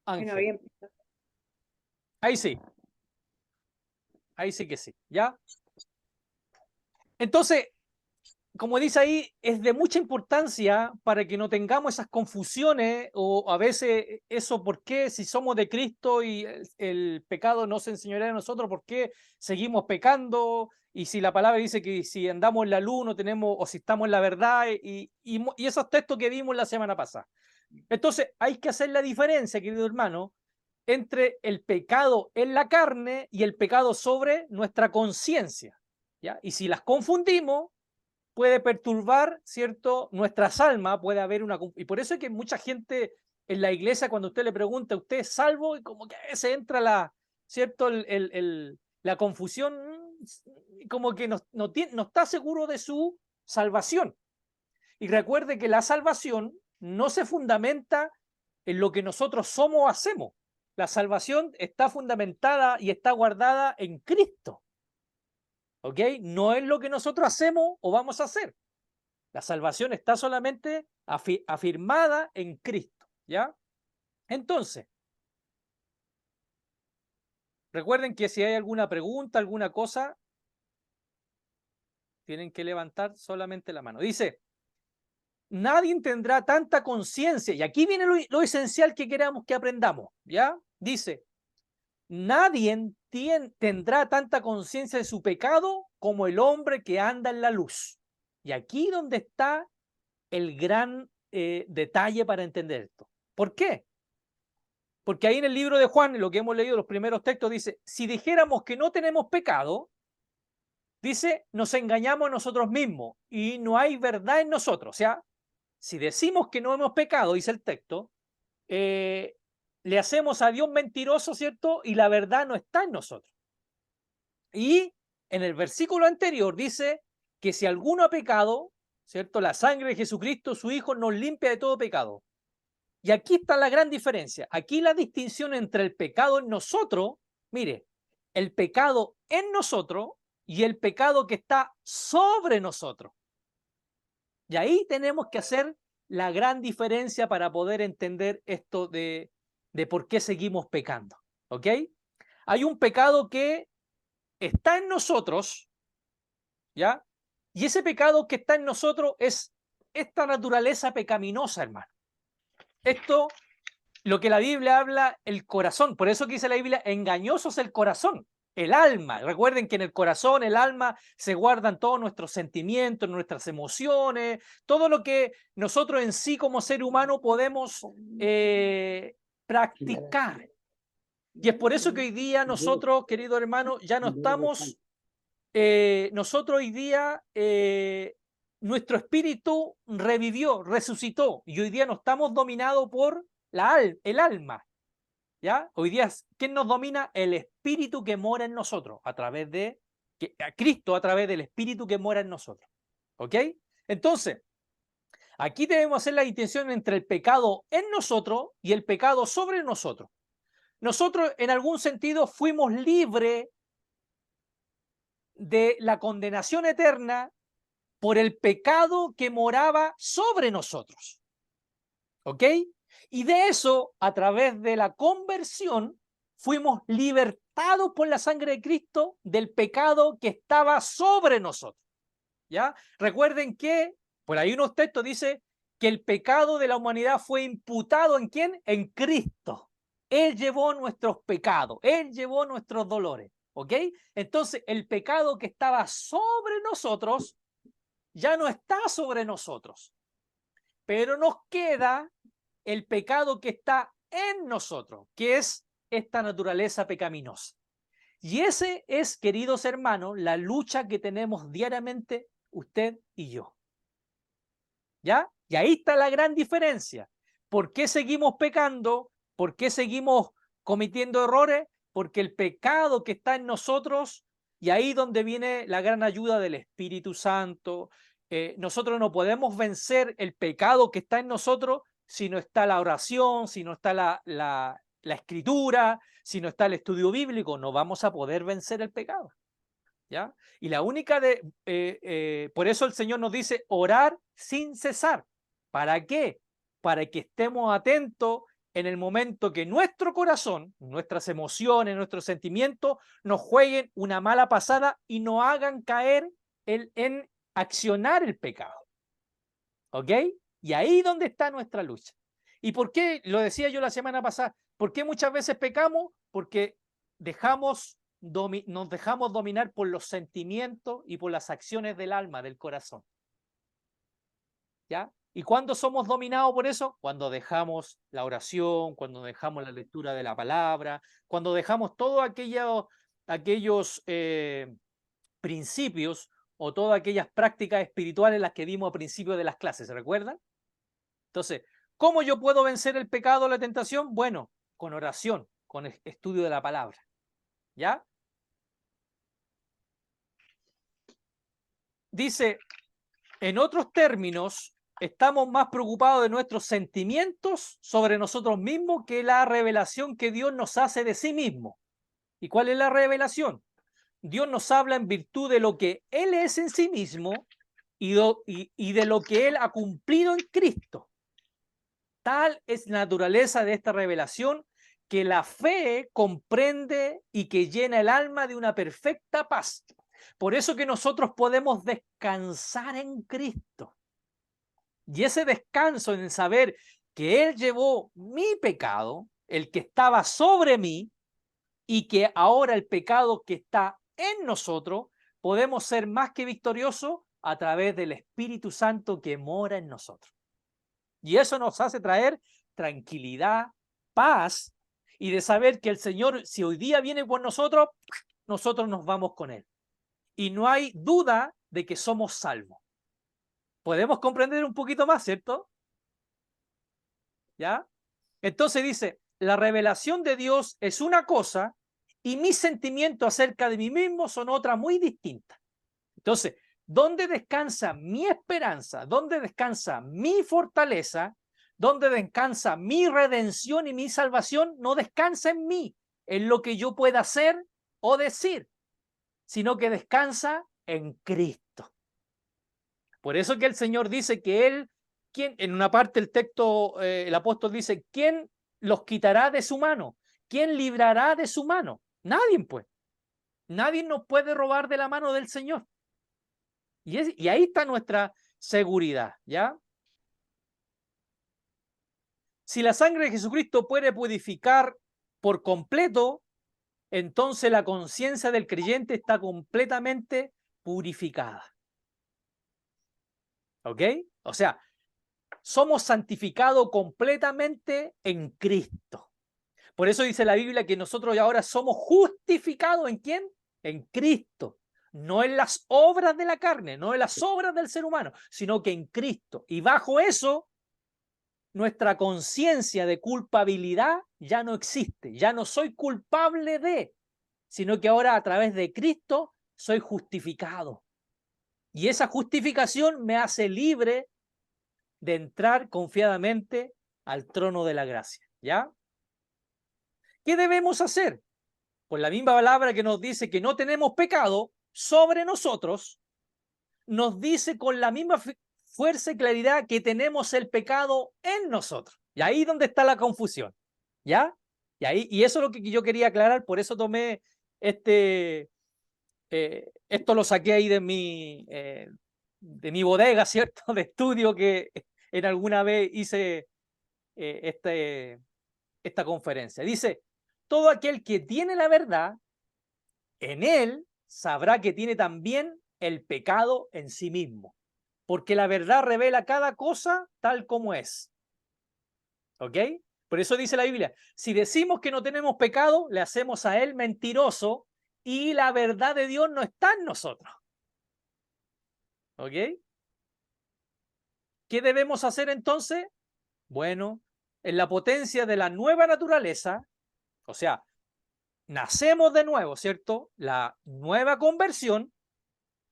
Bueno, Ángel. bien. Ahí sí. Ahí sí que sí. ¿Ya? Entonces, como dice ahí, es de mucha importancia para que no tengamos esas confusiones o a veces eso, ¿por qué si somos de Cristo y el pecado no se enseñorea de nosotros, por qué seguimos pecando? Y si la palabra dice que si andamos en la luz no tenemos, o si estamos en la verdad, y esos textos que vimos la semana pasada. Entonces, hay que hacer la diferencia, querido hermano, entre el pecado en la carne y el pecado sobre nuestra conciencia. ¿Ya? Y si las confundimos, puede perturbar, ¿cierto?, nuestras almas, puede haber una... Y por eso es que mucha gente en la iglesia, cuando usted le pregunta, ¿usted es salvo? Y como que se entra la, ¿cierto?, la confusión, como que no está seguro de su salvación. Y recuerde que la salvación no se fundamenta en lo que nosotros somos o hacemos. La salvación está fundamentada y está guardada en Cristo. ¿Ok? No es lo que nosotros hacemos o vamos a hacer. La salvación está solamente afirmada en Cristo, ¿ya? Entonces, recuerden que si hay alguna pregunta, alguna cosa, tienen que levantar solamente la mano. Dice, nadie tendrá tanta conciencia, y aquí viene lo esencial que queramos que aprendamos, ¿ya? Dice, nadie tendrá tanta conciencia de su pecado como el hombre que anda en la luz. Y aquí donde está el gran detalle para entender esto. ¿Por qué? Porque ahí en el libro de Juan, en lo que hemos leído, los primeros textos, dice, si dijéramos que no tenemos pecado, dice, nos engañamos a nosotros mismos y no hay verdad en nosotros. O sea, si decimos que no hemos pecado, dice el texto, le hacemos a Dios mentiroso, ¿cierto? Y la verdad no está en nosotros. Y en el versículo anterior dice que si alguno ha pecado, ¿cierto? La sangre de Jesucristo, su Hijo, nos limpia de todo pecado. Y aquí está la gran diferencia. Aquí la distinción entre el pecado en nosotros, mire, el pecado en nosotros y el pecado que está sobre nosotros. Y ahí tenemos que hacer la gran diferencia para poder entender esto de por qué seguimos pecando. ¿Ok? Hay un pecado que está en nosotros, ¿ya? Y ese pecado que está en nosotros es esta naturaleza pecaminosa, hermano. Esto, lo que la Biblia habla, el corazón. Por eso que dice la Biblia, engañoso es el corazón, el alma. Recuerden que en el corazón, el alma, se guardan todos nuestros sentimientos, nuestras emociones, todo lo que nosotros en sí como ser humano podemos practicar. Y es por eso que hoy día nosotros, queridos hermanos, ya no estamos, nosotros hoy día, nuestro espíritu revivió, resucitó, y hoy día no estamos dominados por el alma, ¿ya? Hoy día, ¿quién nos domina? El espíritu que mora en nosotros, a través de a Cristo, a través del espíritu que mora en nosotros, ¿ok? Entonces, aquí debemos hacer la distinción entre el pecado en nosotros y el pecado sobre nosotros. Nosotros, en algún sentido, fuimos libres de la condenación eterna por el pecado que moraba sobre nosotros. ¿Ok? Y de eso, a través de la conversión, fuimos libertados por la sangre de Cristo del pecado que estaba sobre nosotros. ¿Ya? Recuerden que, por ahí unos textos dice que el pecado de la humanidad fue imputado ¿en quién? En Cristo. Él llevó nuestros pecados, Él llevó nuestros dolores. ¿Ok? Entonces, el pecado que estaba sobre nosotros ya no está sobre nosotros, pero nos queda el pecado que está en nosotros, que es esta naturaleza pecaminosa. Y ese es, queridos hermanos, la lucha que tenemos diariamente usted y yo. ¿Ya? Y ahí está la gran diferencia. ¿Por qué seguimos pecando? ¿Por qué seguimos cometiendo errores? Porque el pecado que está en nosotros, y ahí donde viene la gran ayuda del Espíritu Santo, nosotros no podemos vencer el pecado que está en nosotros si no está la oración, si no está la escritura, si no está el estudio bíblico, no vamos a poder vencer el pecado. ¿Ya? Y la única por eso el Señor nos dice orar sin cesar. ¿Para qué? Para que estemos atentos en el momento que nuestro corazón, nuestras emociones, nuestros sentimientos nos jueguen una mala pasada y nos hagan caer en accionar el pecado. ¿Ok? Y ahí es donde está nuestra lucha. ¿Y por qué? Lo decía yo la semana pasada. ¿Por qué muchas veces pecamos? Porque nos dejamos dominar por los sentimientos y por las acciones del alma, del corazón. ¿Ya? ¿Y cuándo somos dominados por eso? Cuando dejamos la oración, cuando dejamos la lectura de la palabra, cuando dejamos todos aquellos principios o todas aquellas prácticas espirituales las que dimos al principio de las clases, ¿se recuerdan? Entonces, ¿cómo yo puedo vencer el pecado o la tentación? Bueno, con oración, con estudio de la palabra. ¿Ya? Dice, en otros términos, estamos más preocupados de nuestros sentimientos sobre nosotros mismos que la revelación que Dios nos hace de sí mismo. ¿Y cuál es la revelación? Dios nos habla en virtud de lo que Él es en sí mismo y de lo que Él ha cumplido en Cristo. Tal es la naturaleza de esta revelación que la fe comprende y que llena el alma de una perfecta paz. Por eso que nosotros podemos descansar en Cristo. Y ese descanso en saber que Él llevó mi pecado, el que estaba sobre mí, y que ahora el pecado que está en nosotros, podemos ser más que victoriosos a través del Espíritu Santo que mora en nosotros. Y eso nos hace traer tranquilidad, paz, y de saber que el Señor, si hoy día viene por nosotros, nosotros nos vamos con Él. Y no hay duda de que somos salvos. Podemos comprender un poquito más, ¿cierto? ¿Ya? Entonces dice, la revelación de Dios es una cosa y mis sentimientos acerca de mí mismo son otra muy distinta. Entonces, ¿dónde descansa mi esperanza? ¿Dónde descansa mi fortaleza? ¿Dónde descansa mi redención y mi salvación? No descansa en mí, en lo que yo pueda hacer o decir, sino que descansa en Cristo. Por eso que el Señor dice que Él, en una parte del texto, el apóstol dice, ¿quién los quitará de su mano? ¿Quién librará de su mano? Nadie, pues. Nadie nos puede robar de la mano del Señor. Y ahí está nuestra seguridad, ¿ya? Si la sangre de Jesucristo puede purificar por completo, entonces la conciencia del creyente está completamente purificada. ¿Ok? O sea, somos santificados completamente en Cristo. Por eso dice la Biblia que nosotros ahora somos justificados ¿en quién? En Cristo. No en las obras de la carne, no en las obras del ser humano, sino que en Cristo. Y bajo eso, nuestra conciencia de culpabilidad ya no existe. Ya no soy culpable de, sino que ahora a través de Cristo soy justificado. Y esa justificación me hace libre de entrar confiadamente al trono de la gracia. ¿Ya? ¿Qué debemos hacer? Pues la misma palabra que nos dice que no tenemos pecado sobre nosotros, nos dice con la misma fuerza y claridad que tenemos el pecado en nosotros. Y ahí es donde está la confusión. ¿Ya? Y eso es lo que yo quería aclarar, por eso tomé esto lo saqué ahí de mi bodega, ¿cierto? De estudio que en alguna vez hice esta conferencia. Dice, todo aquel que tiene la verdad, en él sabrá que tiene también el pecado en sí mismo, porque la verdad revela cada cosa tal como es. ¿Ok? Por eso dice la Biblia, si decimos que no tenemos pecado, le hacemos a él mentiroso y la verdad de Dios no está en nosotros. ¿Ok? ¿Qué debemos hacer entonces? Bueno, en la potencia de la nueva naturaleza, o sea, nacemos de nuevo, ¿cierto? La nueva conversión,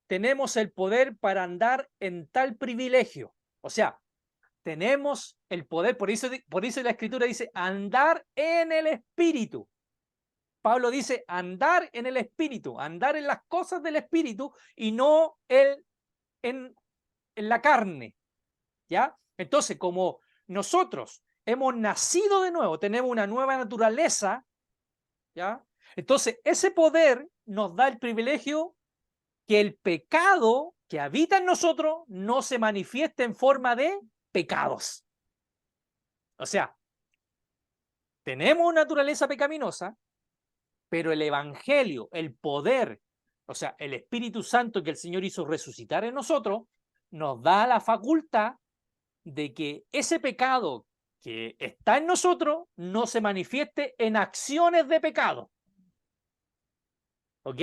tenemos el poder para andar en tal privilegio. O sea, tenemos el poder, por eso la Escritura dice, andar en el Espíritu. Pablo dice, andar en el Espíritu, andar en las cosas del Espíritu y no en la carne. ¿Ya? Entonces, como nosotros hemos nacido de nuevo, tenemos una nueva naturaleza, ¿ya? Entonces, ese poder nos da el privilegio que el pecado que habita en nosotros no se manifieste en forma de pecados. O sea, tenemos naturaleza pecaminosa, pero el evangelio, el poder, o sea, el Espíritu Santo que el Señor hizo resucitar en nosotros, nos da la facultad de que ese pecado que está en nosotros no se manifieste en acciones de pecado. ¿Ok?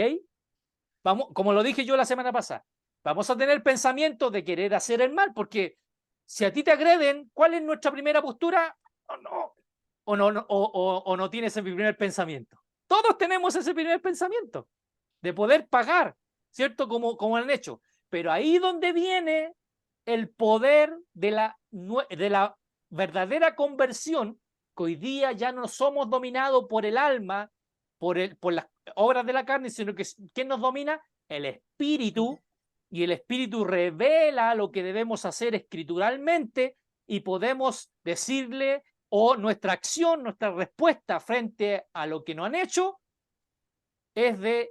Vamos, como lo dije yo la semana pasada, vamos a tener pensamientos de querer hacer el mal, porque si a ti te agreden, ¿cuál es nuestra primera postura? O no tienes ese primer pensamiento. Todos tenemos ese primer pensamiento de poder pagar, ¿cierto? Como han hecho. Pero ahí donde viene el poder de la verdadera conversión, que hoy día ya no somos dominados por el alma, por las obras de la carne, sino que ¿quién nos domina? El espíritu, y el espíritu revela lo que debemos hacer escrituralmente y podemos decirle, o nuestra acción, nuestra respuesta frente a lo que nos han hecho es de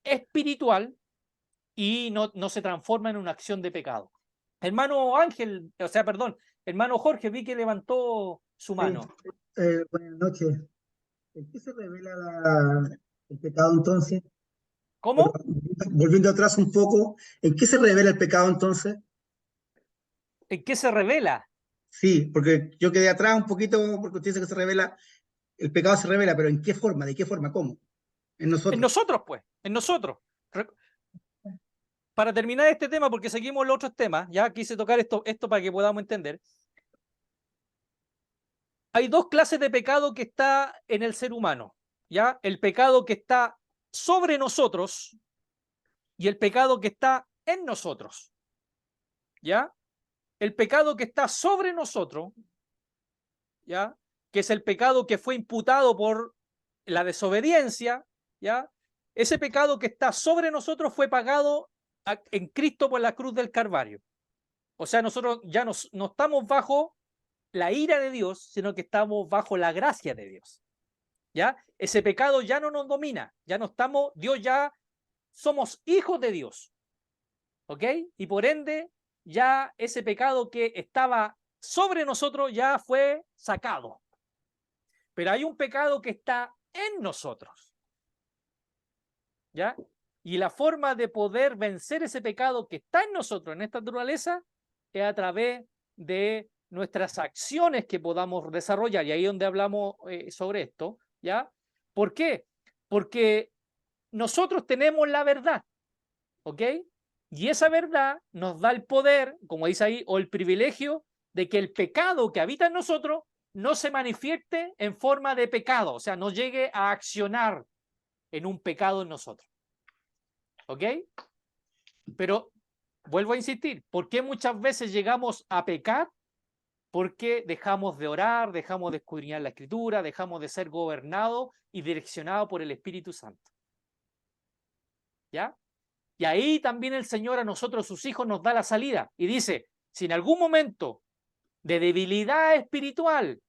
espiritual y no se transforma en una acción de pecado. Hermano Ángel, o sea, perdón, hermano Jorge, vi que levantó su Sí, mano. buenas noches. ¿En qué se revela el pecado entonces? Bueno, ¿Cómo? volviendo atrás un poco, ¿en qué se revela el pecado entonces? ¿En qué se revela? Sí, porque yo quedé atrás un poquito porque usted dice que se revela, el pecado se revela, pero ¿en qué forma? ¿De qué forma? ¿Cómo? En En nosotros. nosotros, pues, en nosotros. Para terminar este tema, porque seguimos los otros temas, ya quise tocar esto para que podamos entender. Hay dos clases de pecado que está en el ser humano, ¿ya? El pecado que está sobre nosotros y el pecado que está en nosotros, ¿ya? El pecado que está sobre nosotros, ¿ya? Que es el pecado que fue imputado por la desobediencia, ¿ya? Ese pecado que está sobre nosotros fue pagado en Cristo por la cruz del Calvario. O sea, nosotros ya no estamos bajo la ira de Dios, sino que estamos bajo la gracia de Dios. ¿Ya? Ese pecado ya no nos domina, ya no estamos, Dios ya somos hijos de Dios. ¿Ok? Y por ende, ya ese pecado que estaba sobre nosotros ya fue sacado. Pero hay un pecado que está en nosotros. ¿Ya? Y la forma de poder vencer ese pecado que está en nosotros, en esta naturaleza, es a través de nuestras acciones que podamos desarrollar. Y ahí es donde hablamos sobre esto. ¿Ya? ¿Por qué? Porque nosotros tenemos la verdad. ¿Ok? Y esa verdad nos da el poder, como dice ahí, o el privilegio de que el pecado que habita en nosotros no se manifieste en forma de pecado, o sea, no llegue a accionar en un pecado en nosotros. ¿Ok? Pero vuelvo a insistir, ¿por qué muchas veces llegamos a pecar? Porque dejamos de orar, dejamos de escudriñar la Escritura, dejamos de ser gobernados y direccionados por el Espíritu Santo. ¿Ya? Y ahí también el Señor a nosotros, sus hijos, nos da la salida y dice, si en algún momento de debilidad espiritual,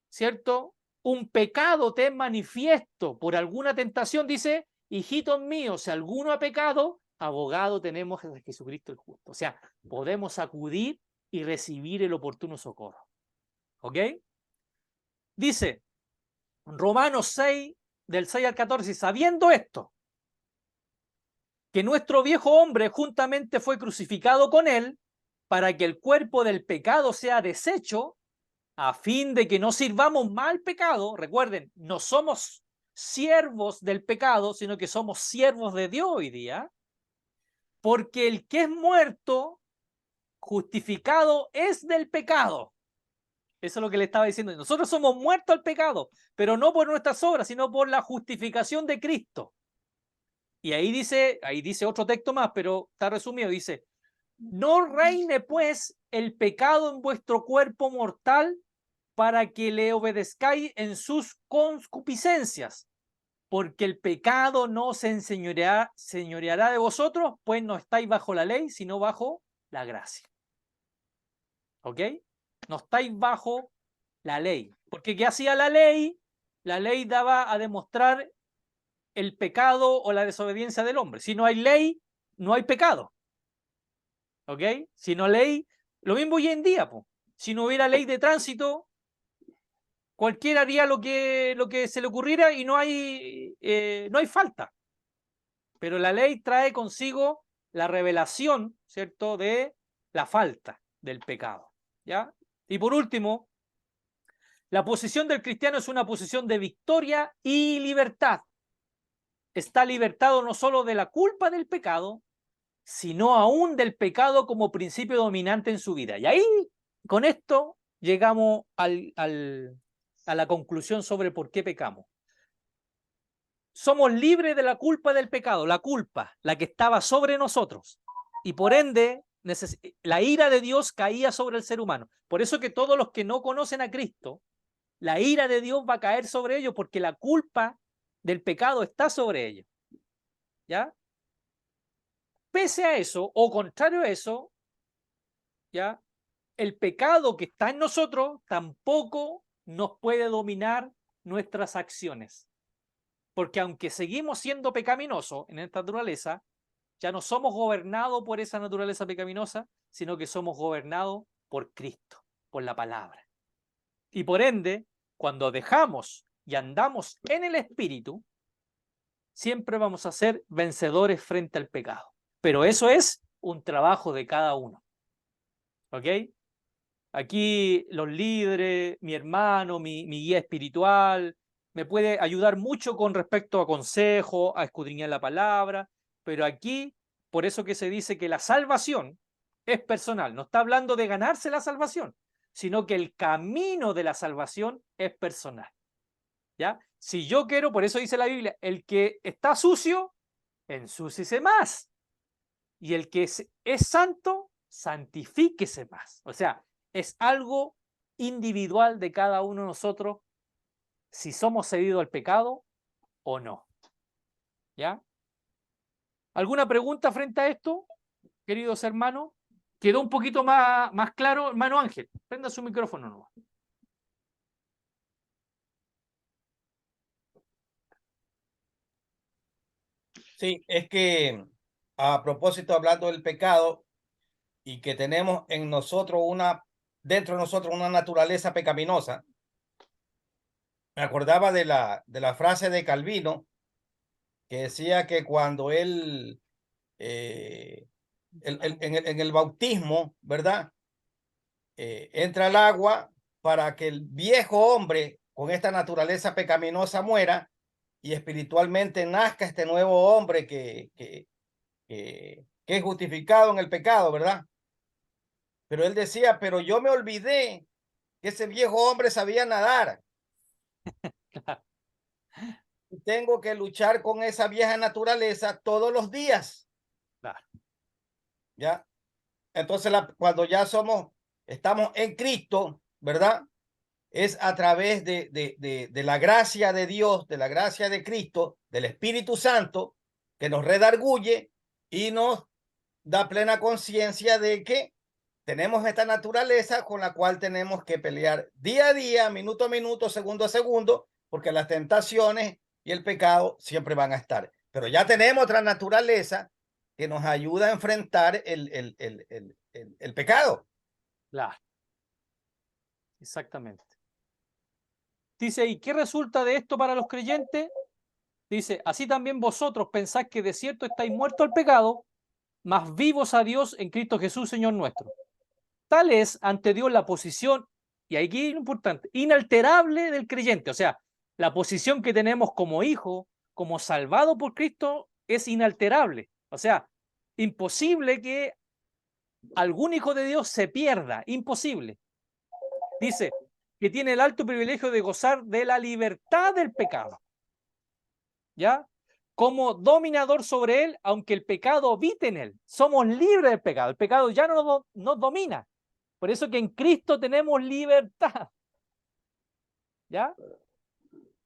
¿cierto? Un pecado te es manifiesto por alguna tentación, dice, hijitos míos, si alguno ha pecado, abogado tenemos a Jesucristo el justo. O sea, podemos acudir y recibir el oportuno socorro. ¿Ok? Dice, Romanos 6, del 6 al 14, sabiendo esto, que nuestro viejo hombre juntamente fue crucificado con él, para que el cuerpo del pecado sea deshecho, a fin de que no sirvamos mal pecado. Recuerden, no somos siervos del pecado, sino que somos siervos de Dios hoy día, porque el que es muerto, justificado es del pecado. Eso es lo que le estaba diciendo. Nosotros somos muertos al pecado, pero no por nuestras obras, sino por la justificación de Cristo. Y ahí dice otro texto más, pero está resumido, dice, no reine pues el pecado en vuestro cuerpo mortal para que le obedezcáis en sus concupiscencias, porque el pecado no se señoreará de vosotros, pues no estáis bajo la ley, sino bajo la gracia. ¿Ok? No estáis bajo la ley. Porque ¿qué hacía la ley? La ley daba a demostrar el pecado o la desobediencia del hombre. Si no hay ley, no hay pecado. ¿Ok? Si no hay ley, lo mismo hoy en día, po. Si no hubiera ley de tránsito, cualquiera haría lo que se le ocurriera y no hay falta. Pero la ley trae consigo la revelación, ¿cierto?, de la falta del pecado. ¿Ya? Y por último, la posición del cristiano es una posición de victoria y libertad. Está libertado no solo de la culpa del pecado, sino aún del pecado como principio dominante en su vida. Y ahí, con esto, llegamos a la conclusión sobre por qué pecamos. Somos libres de la culpa del pecado, la culpa, la que estaba sobre nosotros. Y por ende, la ira de Dios caía sobre el ser humano. Por eso que todos los que no conocen a Cristo, la ira de Dios va a caer sobre ellos porque la culpa del pecado está sobre ellos. ¿Ya? Pese a eso, o contrario a eso, ¿ya? El pecado que está en nosotros tampoco nos puede dominar nuestras acciones. Porque aunque seguimos siendo pecaminosos en esta naturaleza, ya no somos gobernados por esa naturaleza pecaminosa, sino que somos gobernados por Cristo, por la palabra. Y por ende, cuando dejamos y andamos en el Espíritu, siempre vamos a ser vencedores frente al pecado. Pero eso es un trabajo de cada uno. ¿Ok? Aquí los líderes, mi hermano, mi guía espiritual, me puede ayudar mucho con respecto a consejos, a escudriñar la palabra, pero aquí, por eso que se dice que la salvación es personal, no está hablando de ganarse la salvación, sino que el camino de la salvación es personal. ¿Ya? Si yo quiero, por eso dice la Biblia, el que está sucio, ensúciese más. Y el que es santo, santifíquese más. O sea, es algo individual de cada uno de nosotros si somos cedidos al pecado o no. ¿Ya? ¿Alguna pregunta frente a esto, queridos hermanos? ¿Quedó un poquito más claro? Hermano Ángel, prenda su micrófono nomás. Sí, es que a propósito, hablando del pecado y que tenemos en nosotros dentro de nosotros una naturaleza pecaminosa, me acordaba de la frase de Calvino que decía que cuando él, en el bautismo, ¿verdad? Entra al agua para que el viejo hombre con esta naturaleza pecaminosa muera y espiritualmente nazca este nuevo hombre que es justificado en el pecado, ¿verdad? Pero él decía, pero yo me olvidé que ese viejo hombre sabía nadar. Y tengo que luchar con esa vieja naturaleza todos los días. Claro. ¿Ya? Entonces, cuando ya estamos en Cristo, ¿verdad? Es a través de la gracia de Dios, de la gracia de Cristo, del Espíritu Santo, que nos redarguye y nos da plena conciencia de que tenemos esta naturaleza con la cual tenemos que pelear día a día, minuto a minuto, segundo a segundo, porque las tentaciones y el pecado siempre van a estar. Pero ya tenemos otra naturaleza que nos ayuda a enfrentar el pecado. Claro. Exactamente. Dice, ¿y qué resulta de esto para los creyentes? Dice, así también vosotros pensáis que de cierto estáis muertos al pecado, mas vivos a Dios en Cristo Jesús, Señor nuestro. Tal es ante Dios la posición, y aquí es lo importante, inalterable del creyente. O sea, la posición que tenemos como hijo, como salvado por Cristo, es inalterable. O sea, imposible que algún hijo de Dios se pierda, imposible. Dice que tiene el alto privilegio de gozar de la libertad del pecado. ¿Ya? Como dominador sobre él, aunque el pecado habite en él. Somos libres del pecado. El pecado ya no nos domina. Por eso que en Cristo tenemos libertad. ¿Ya?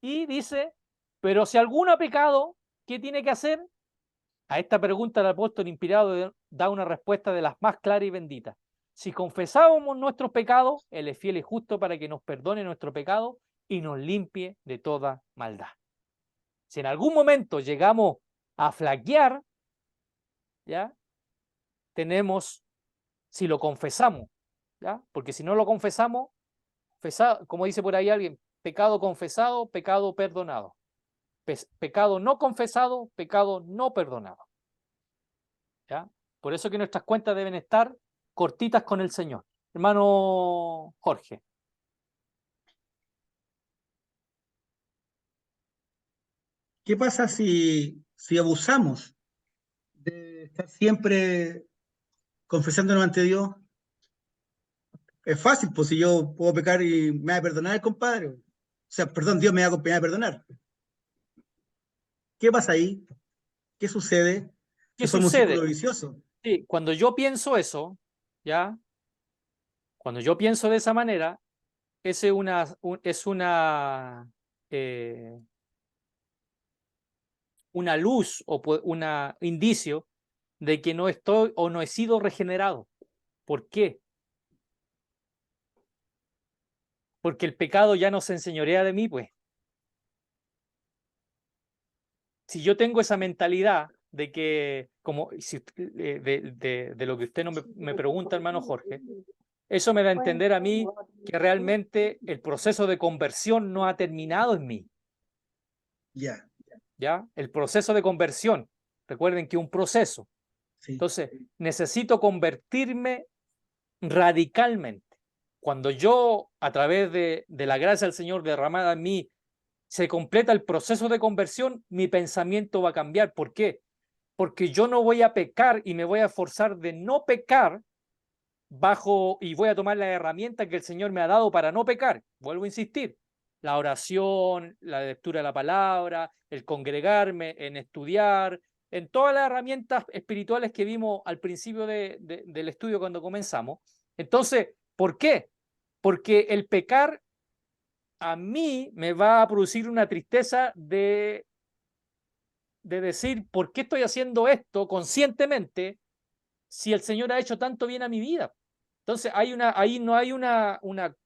Y dice, pero si alguno ha pecado, ¿qué tiene que hacer? A esta pregunta el apóstol inspirado da una respuesta de las más claras y benditas. Si confesamos nuestros pecados, Él es fiel y justo para que nos perdone nuestro pecado y nos limpie de toda maldad. Si en algún momento llegamos a flaquear, ¿ya? Tenemos, si lo confesamos, ¿ya? Porque si no lo confesamos, como dice por ahí alguien, pecado confesado, pecado perdonado. Pecado no confesado, pecado no perdonado. ¿Ya? Por eso que nuestras cuentas deben estar cortitas con el Señor. Hermano Jorge. ¿Qué pasa si abusamos de estar siempre confesándonos ante Dios? Es fácil, pues si yo puedo pecar y me va a perdonar el compadre. O sea, perdón, Dios me va a perdonar. ¿Qué pasa ahí? ¿Qué sucede? ¿Qué Se forma un círculo sucede? vicioso. Sí, cuando yo pienso eso, ¿ya? Cuando yo pienso de esa manera, es una luz o un indicio de que no estoy o no he sido regenerado. ¿Por qué? Porque el pecado ya no se enseñorea de mí, pues. Si yo tengo esa mentalidad de que, como si, de lo que usted no me pregunta, hermano Jorge, eso me da a entender a mí que realmente el proceso de conversión no ha terminado en mí. Ya, ¿Ya? El proceso de conversión, recuerden que es un proceso. sí. Entonces, necesito convertirme radicalmente. Cuando yo, a través de la gracia del Señor derramada en mí, se completa el proceso de conversión, mi pensamiento va a cambiar. ¿Por qué? Porque yo no voy a pecar y me voy a esforzar de no pecar y voy a tomar la herramienta que el Señor me ha dado para no pecar. Vuelvo a insistir, la oración, la lectura de la palabra, el congregarme, en estudiar, en todas las herramientas espirituales que vimos al principio del estudio cuando comenzamos. Entonces, ¿por qué? Porque el pecar a mí me va a producir una tristeza de decir, ¿por qué estoy haciendo esto conscientemente si el Señor ha hecho tanto bien a mi vida? Entonces, ahí no hay una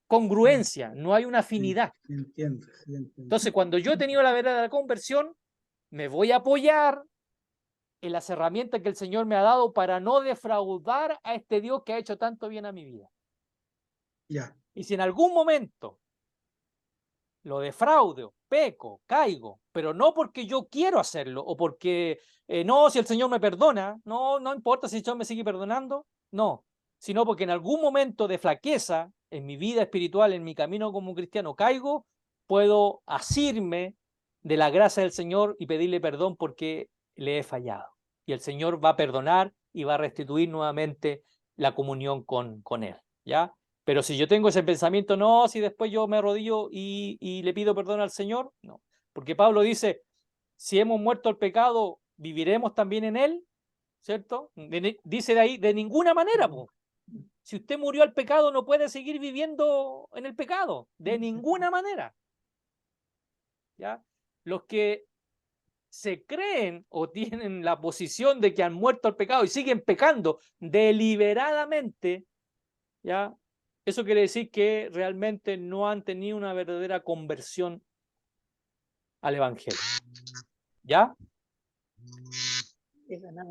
congruencia, no hay una afinidad. Sí, entiendo. Entonces, cuando yo he tenido la verdadera conversión, me voy a apoyar en las herramientas que el Señor me ha dado para no defraudar a este Dios que ha hecho tanto bien a mi vida. Ya. Y si en algún momento lo defraudo, peco, caigo, pero no porque yo quiero hacerlo o porque no, si el Señor me perdona, no importa si el Señor me sigue perdonando, no, sino porque en algún momento de flaqueza en mi vida espiritual, en mi camino como cristiano, caigo, puedo asirme de la gracia del Señor y pedirle perdón porque le he fallado. Y el Señor va a perdonar y va a restituir nuevamente la comunión con Él, ¿ya? Pero si yo tengo ese pensamiento, no, si después yo me arrodillo y le pido perdón al Señor, no. Porque Pablo dice, si hemos muerto al pecado, ¿viviremos también en él? ¿Cierto? Dice de ahí, de ninguna manera, po. Si usted murió al pecado, no puede seguir viviendo en el pecado, de ninguna manera. ¿Ya? Los que se creen o tienen la posición de que han muerto al pecado y siguen pecando deliberadamente, ¿ya? Eso quiere decir que realmente no han tenido una verdadera conversión al Evangelio. ¿Ya?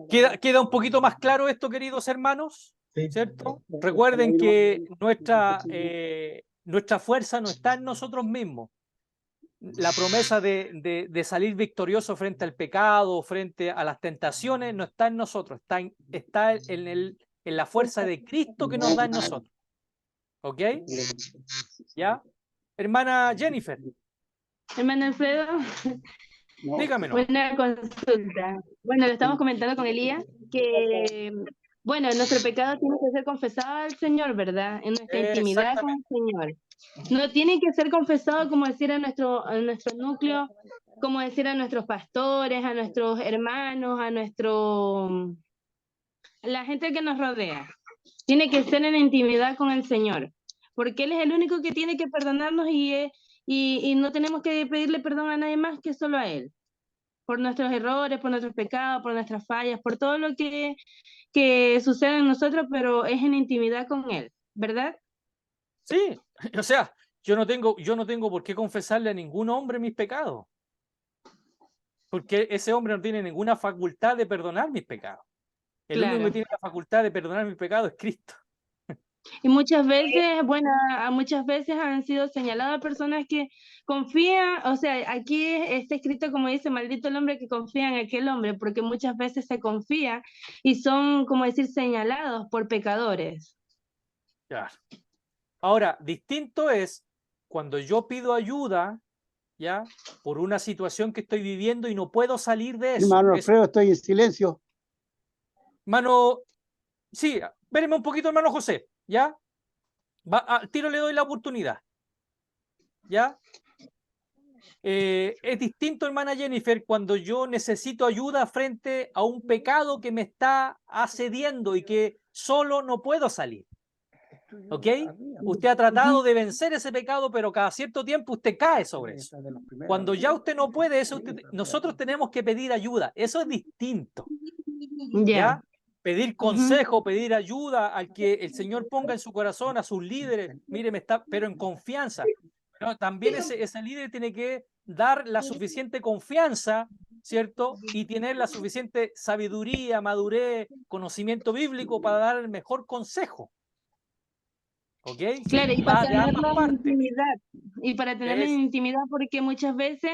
¿Queda un poquito más claro esto, queridos hermanos? Sí. ¿Cierto? Recuerden que nuestra fuerza no está en nosotros mismos. La promesa de salir victorioso frente al pecado, frente a las tentaciones, no está en nosotros, está en la fuerza de Cristo que nos da en nosotros. ¿Ok? ¿Ya? Hermana Jennifer. Hermano Alfredo, Dígamelo. buena consulta. Bueno, lo estamos comentando con Elías, que, bueno, nuestro pecado tiene que ser confesado al Señor, ¿verdad? En nuestra intimidad con el Señor. No tiene que ser confesado, como decir, a nuestro núcleo, como decir a nuestros pastores, a nuestros hermanos, a la gente que nos rodea. Tiene que ser en intimidad con el Señor, porque Él es el único que tiene que perdonarnos y no tenemos que pedirle perdón a nadie más que solo a Él. por nuestros errores, por nuestros pecados, por nuestras fallas, por todo lo que sucede en nosotros, pero es en intimidad con Él, ¿verdad? Sí, o sea, yo no tengo por qué confesarle a ningún hombre mis pecados, porque ese hombre no tiene ninguna facultad de perdonar mis pecados. El único que Claro. tiene la facultad de perdonar mis pecados es Cristo. Y muchas veces, bueno, muchas veces han sido señaladas personas que confían, o sea, aquí está escrito como dice, maldito el hombre que confía en aquel hombre, porque muchas veces se confía y son, como decir, señalados por pecadores. Claro. Ahora, distinto es cuando yo pido ayuda, ¿ya? Por una situación que estoy viviendo y no puedo salir de eso. Hermano Alfredo, estoy en silencio. Hermano, sí, espéreme un poquito, hermano José, ¿ya? Al tiro le doy la oportunidad, ¿ya? Es distinto, hermana Jennifer, cuando yo necesito ayuda frente a un pecado que me está asediando y que solo no puedo salir. ¿Ok? Usted ha tratado de vencer ese pecado, pero cada cierto tiempo usted cae sobre eso. Cuando ya usted no puede, nosotros tenemos que pedir ayuda. Eso es distinto. ¿Ya? Pedir consejo, pedir ayuda al que el Señor ponga en su corazón, a sus líderes. Mire, pero en confianza. Pero también ese líder tiene que dar la suficiente confianza, ¿cierto? Y tener la suficiente sabiduría, madurez, conocimiento bíblico para dar el mejor consejo. ¿Ok? Claro, y Y para va de ambas tenerlo en partes. intimidad, y para tenerlo en Es, intimidad, porque muchas veces,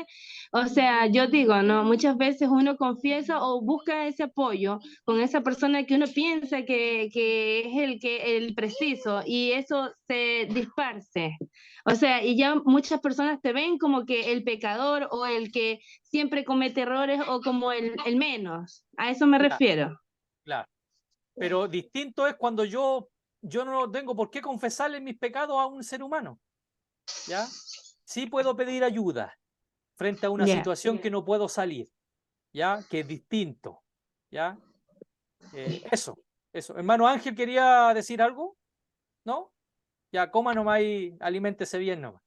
o sea, yo digo, ¿no? Muchas veces uno confiesa o busca ese apoyo con esa persona que uno piensa que es el preciso, y eso se disperse. O sea, y ya muchas personas te ven como que el pecador o el que siempre comete errores o como el menos. A eso me claro, refiero. claro. Pero distinto es cuando yo no tengo por qué confesarle mis pecados a un ser humano. ¿Ya? Sí puedo pedir ayuda frente a una Ya. situación que no puedo salir, ¿ya? Que es distinto, ¿ya? Eso. Hermano Ángel, ¿quería decir algo? ¿No? Ya, coma nomás y aliméntese bien nomás.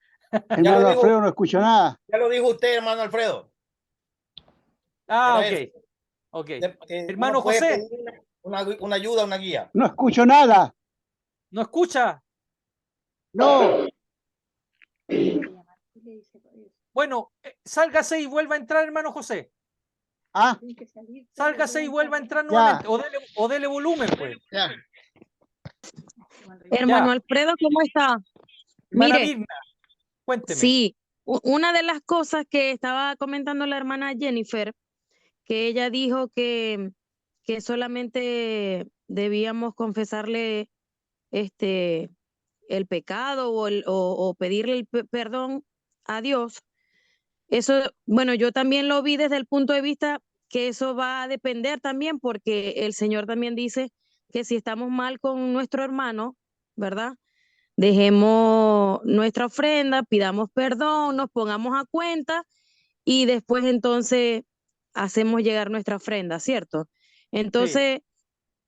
Hermano Alfredo, no escucho nada. Ya lo dijo usted, hermano Alfredo. Ah, Era ok. eso, Ok. que Hermano uno puede José, pedir una ayuda, una guía. No escucho nada. ¿no escucha? No. Bueno, sálgase y vuelva a entrar, hermano José. Ah, Sálgase y vuelva a entrar ya. nuevamente. O dele volumen, pues. Ya. Hermano Ya. Alfredo, ¿cómo está? Hermana Mire, Mirna, cuénteme. sí, una de las cosas que estaba comentando la hermana Jennifer, que ella dijo que solamente debíamos confesarle el pecado o pedirle perdón a Dios. Eso, bueno, yo también lo vi desde el punto de vista que eso va a depender también, porque el Señor también dice que si estamos mal con nuestro hermano, ¿verdad? Dejemos nuestra ofrenda, pidamos perdón, nos pongamos a cuenta y después entonces hacemos llegar nuestra ofrenda, ¿cierto? Sí, Entonces,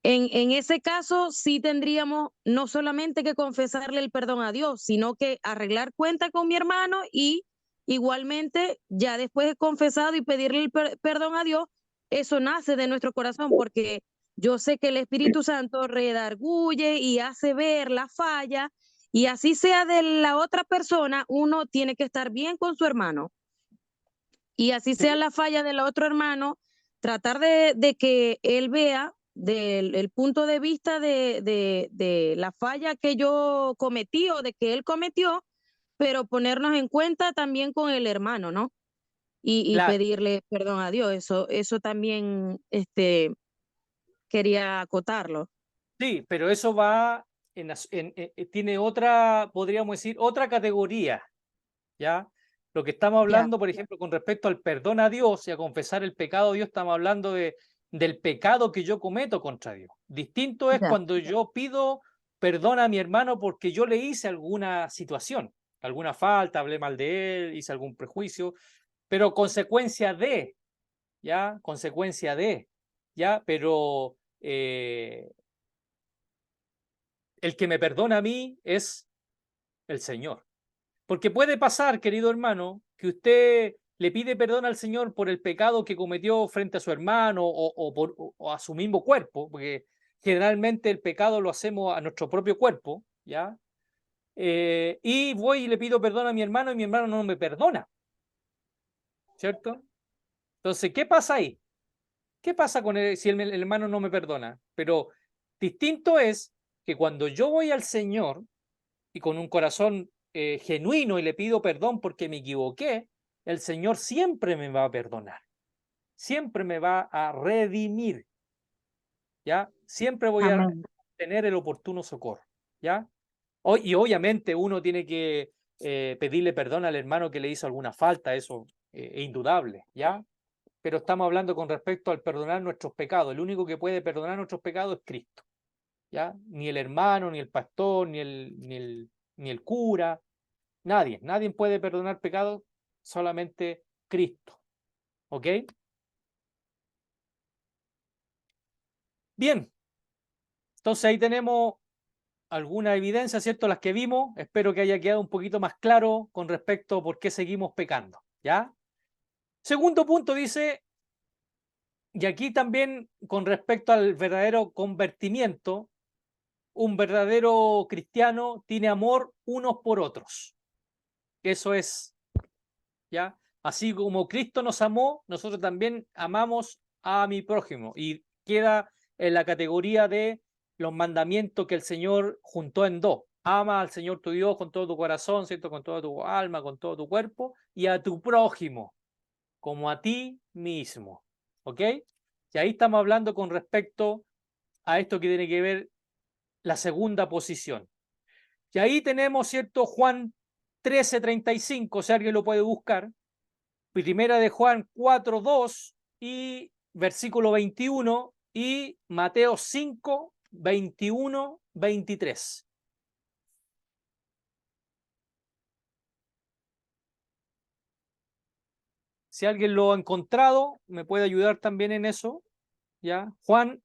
en ese caso sí tendríamos no solamente que confesarle el perdón a Dios, sino que arreglar cuenta con mi hermano y igualmente ya después de confesado y pedirle el perdón a Dios, eso nace de nuestro corazón porque yo sé que el Espíritu Santo redarguye y hace ver la falla y así sea de la otra persona, uno tiene que estar bien con su hermano. Y así sea sí, la falla del otro hermano, tratar de que él vea del el punto de vista de la falla que yo cometí o de que él cometió, pero ponernos en cuenta también con el hermano, ¿no? Y claro. pedirle perdón a Dios. Eso también quería acotarlo. Sí, pero eso va tiene otra, podríamos decir, otra categoría, ¿ya? Lo que estamos Ya, hablando, por ejemplo, con respecto al perdón a Dios y a confesar el pecado a Dios, estamos hablando del pecado que yo cometo contra Dios. Distinto es ya, cuando yo pido perdón a mi hermano porque yo le hice alguna situación, alguna falta, hablé mal de él, hice algún prejuicio, pero consecuencia de, ¿ya? Consecuencia de, ¿ya? Pero el que me perdona a mí es el Señor. Porque puede pasar, querido hermano, que usted le pide perdón al Señor por el pecado que cometió frente a su hermano o a su mismo cuerpo, porque generalmente el pecado lo hacemos a nuestro propio cuerpo, ¿ya? Y voy y le pido perdón a mi hermano y mi hermano no me perdona, ¿cierto? Entonces, ¿qué pasa ahí? ¿Qué pasa con si el hermano no me perdona? Pero distinto es que cuando yo voy al Señor y con un corazón genuino y le pido perdón porque me equivoqué, el Señor siempre me va a perdonar, siempre me va a redimir, ¿ya? Siempre voy a Amén. tener el oportuno socorro, ¿ya? Y obviamente uno tiene que pedirle perdón al hermano que le hizo alguna falta, eso es indudable, ¿ya? Pero estamos hablando con respecto al perdonar nuestros pecados. El único que puede perdonar nuestros pecados es Cristo, ¿ya? Ni el hermano, ni el pastor, ni el cura, nadie puede perdonar pecados, solamente Cristo, ¿ok? Bien, entonces ahí tenemos alguna evidencia, ¿cierto? Las que vimos, espero que haya quedado un poquito más claro con respecto a por qué seguimos pecando, ¿ya? Segundo punto dice, y aquí también con respecto al verdadero convertimiento, un verdadero cristiano tiene amor unos por otros. Eso es, ¿ya? Así como Cristo nos amó, nosotros también amamos a mi prójimo. Y queda en la categoría de los mandamientos que el Señor juntó en dos. Ama al Señor tu Dios con todo tu corazón, ¿cierto? Con toda tu alma, con todo tu cuerpo, y a tu prójimo, como a ti mismo. ¿Ok? Y ahí estamos hablando con respecto a esto que tiene que ver la segunda posición. Y ahí tenemos, ¿cierto? Juan 13:35, si alguien lo puede buscar. Primera de Juan 4:2 y versículo 21 y Mateo 5:21-23. Si alguien lo ha encontrado, me puede ayudar también en eso. ¿Ya? Juan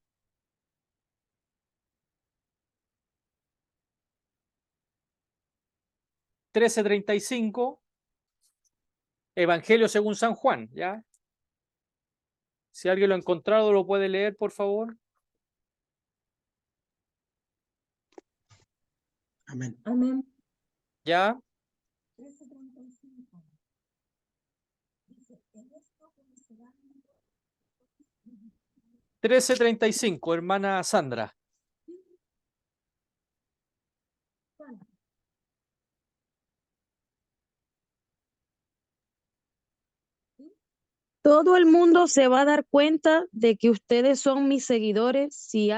13:35, Evangelio según San Juan, ¿ya? Si alguien lo ha encontrado, lo puede leer, por favor. Amén. Amén. ¿Ya? 13:35, hermana Sandra. Todo el mundo se va a dar cuenta de que ustedes son mis seguidores si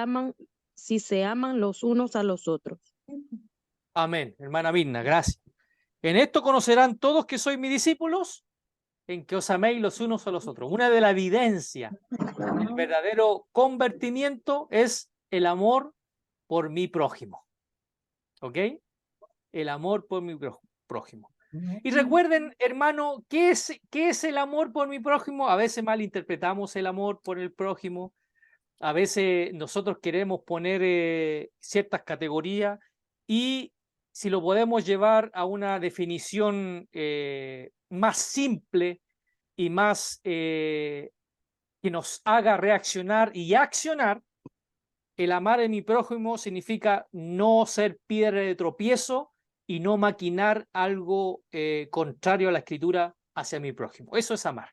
se aman los unos a los otros. Amén, hermana Mirna, gracias. En esto conocerán todos que sois mis discípulos, en que os améis los unos a los otros. Una de las evidencias del verdadero convertimiento es el amor por mi prójimo. ¿Ok? El amor por mi prójimo. Y recuerden, hermano, ¿qué es el amor por mi prójimo? A veces malinterpretamos el amor por el prójimo. A veces nosotros queremos poner ciertas categorías y si lo podemos llevar a una definición más simple y más que nos haga reaccionar y accionar, el amar a mi prójimo significa no ser piedra de tropiezo y no maquinar algo contrario a la escritura hacia mi prójimo. Eso es amar,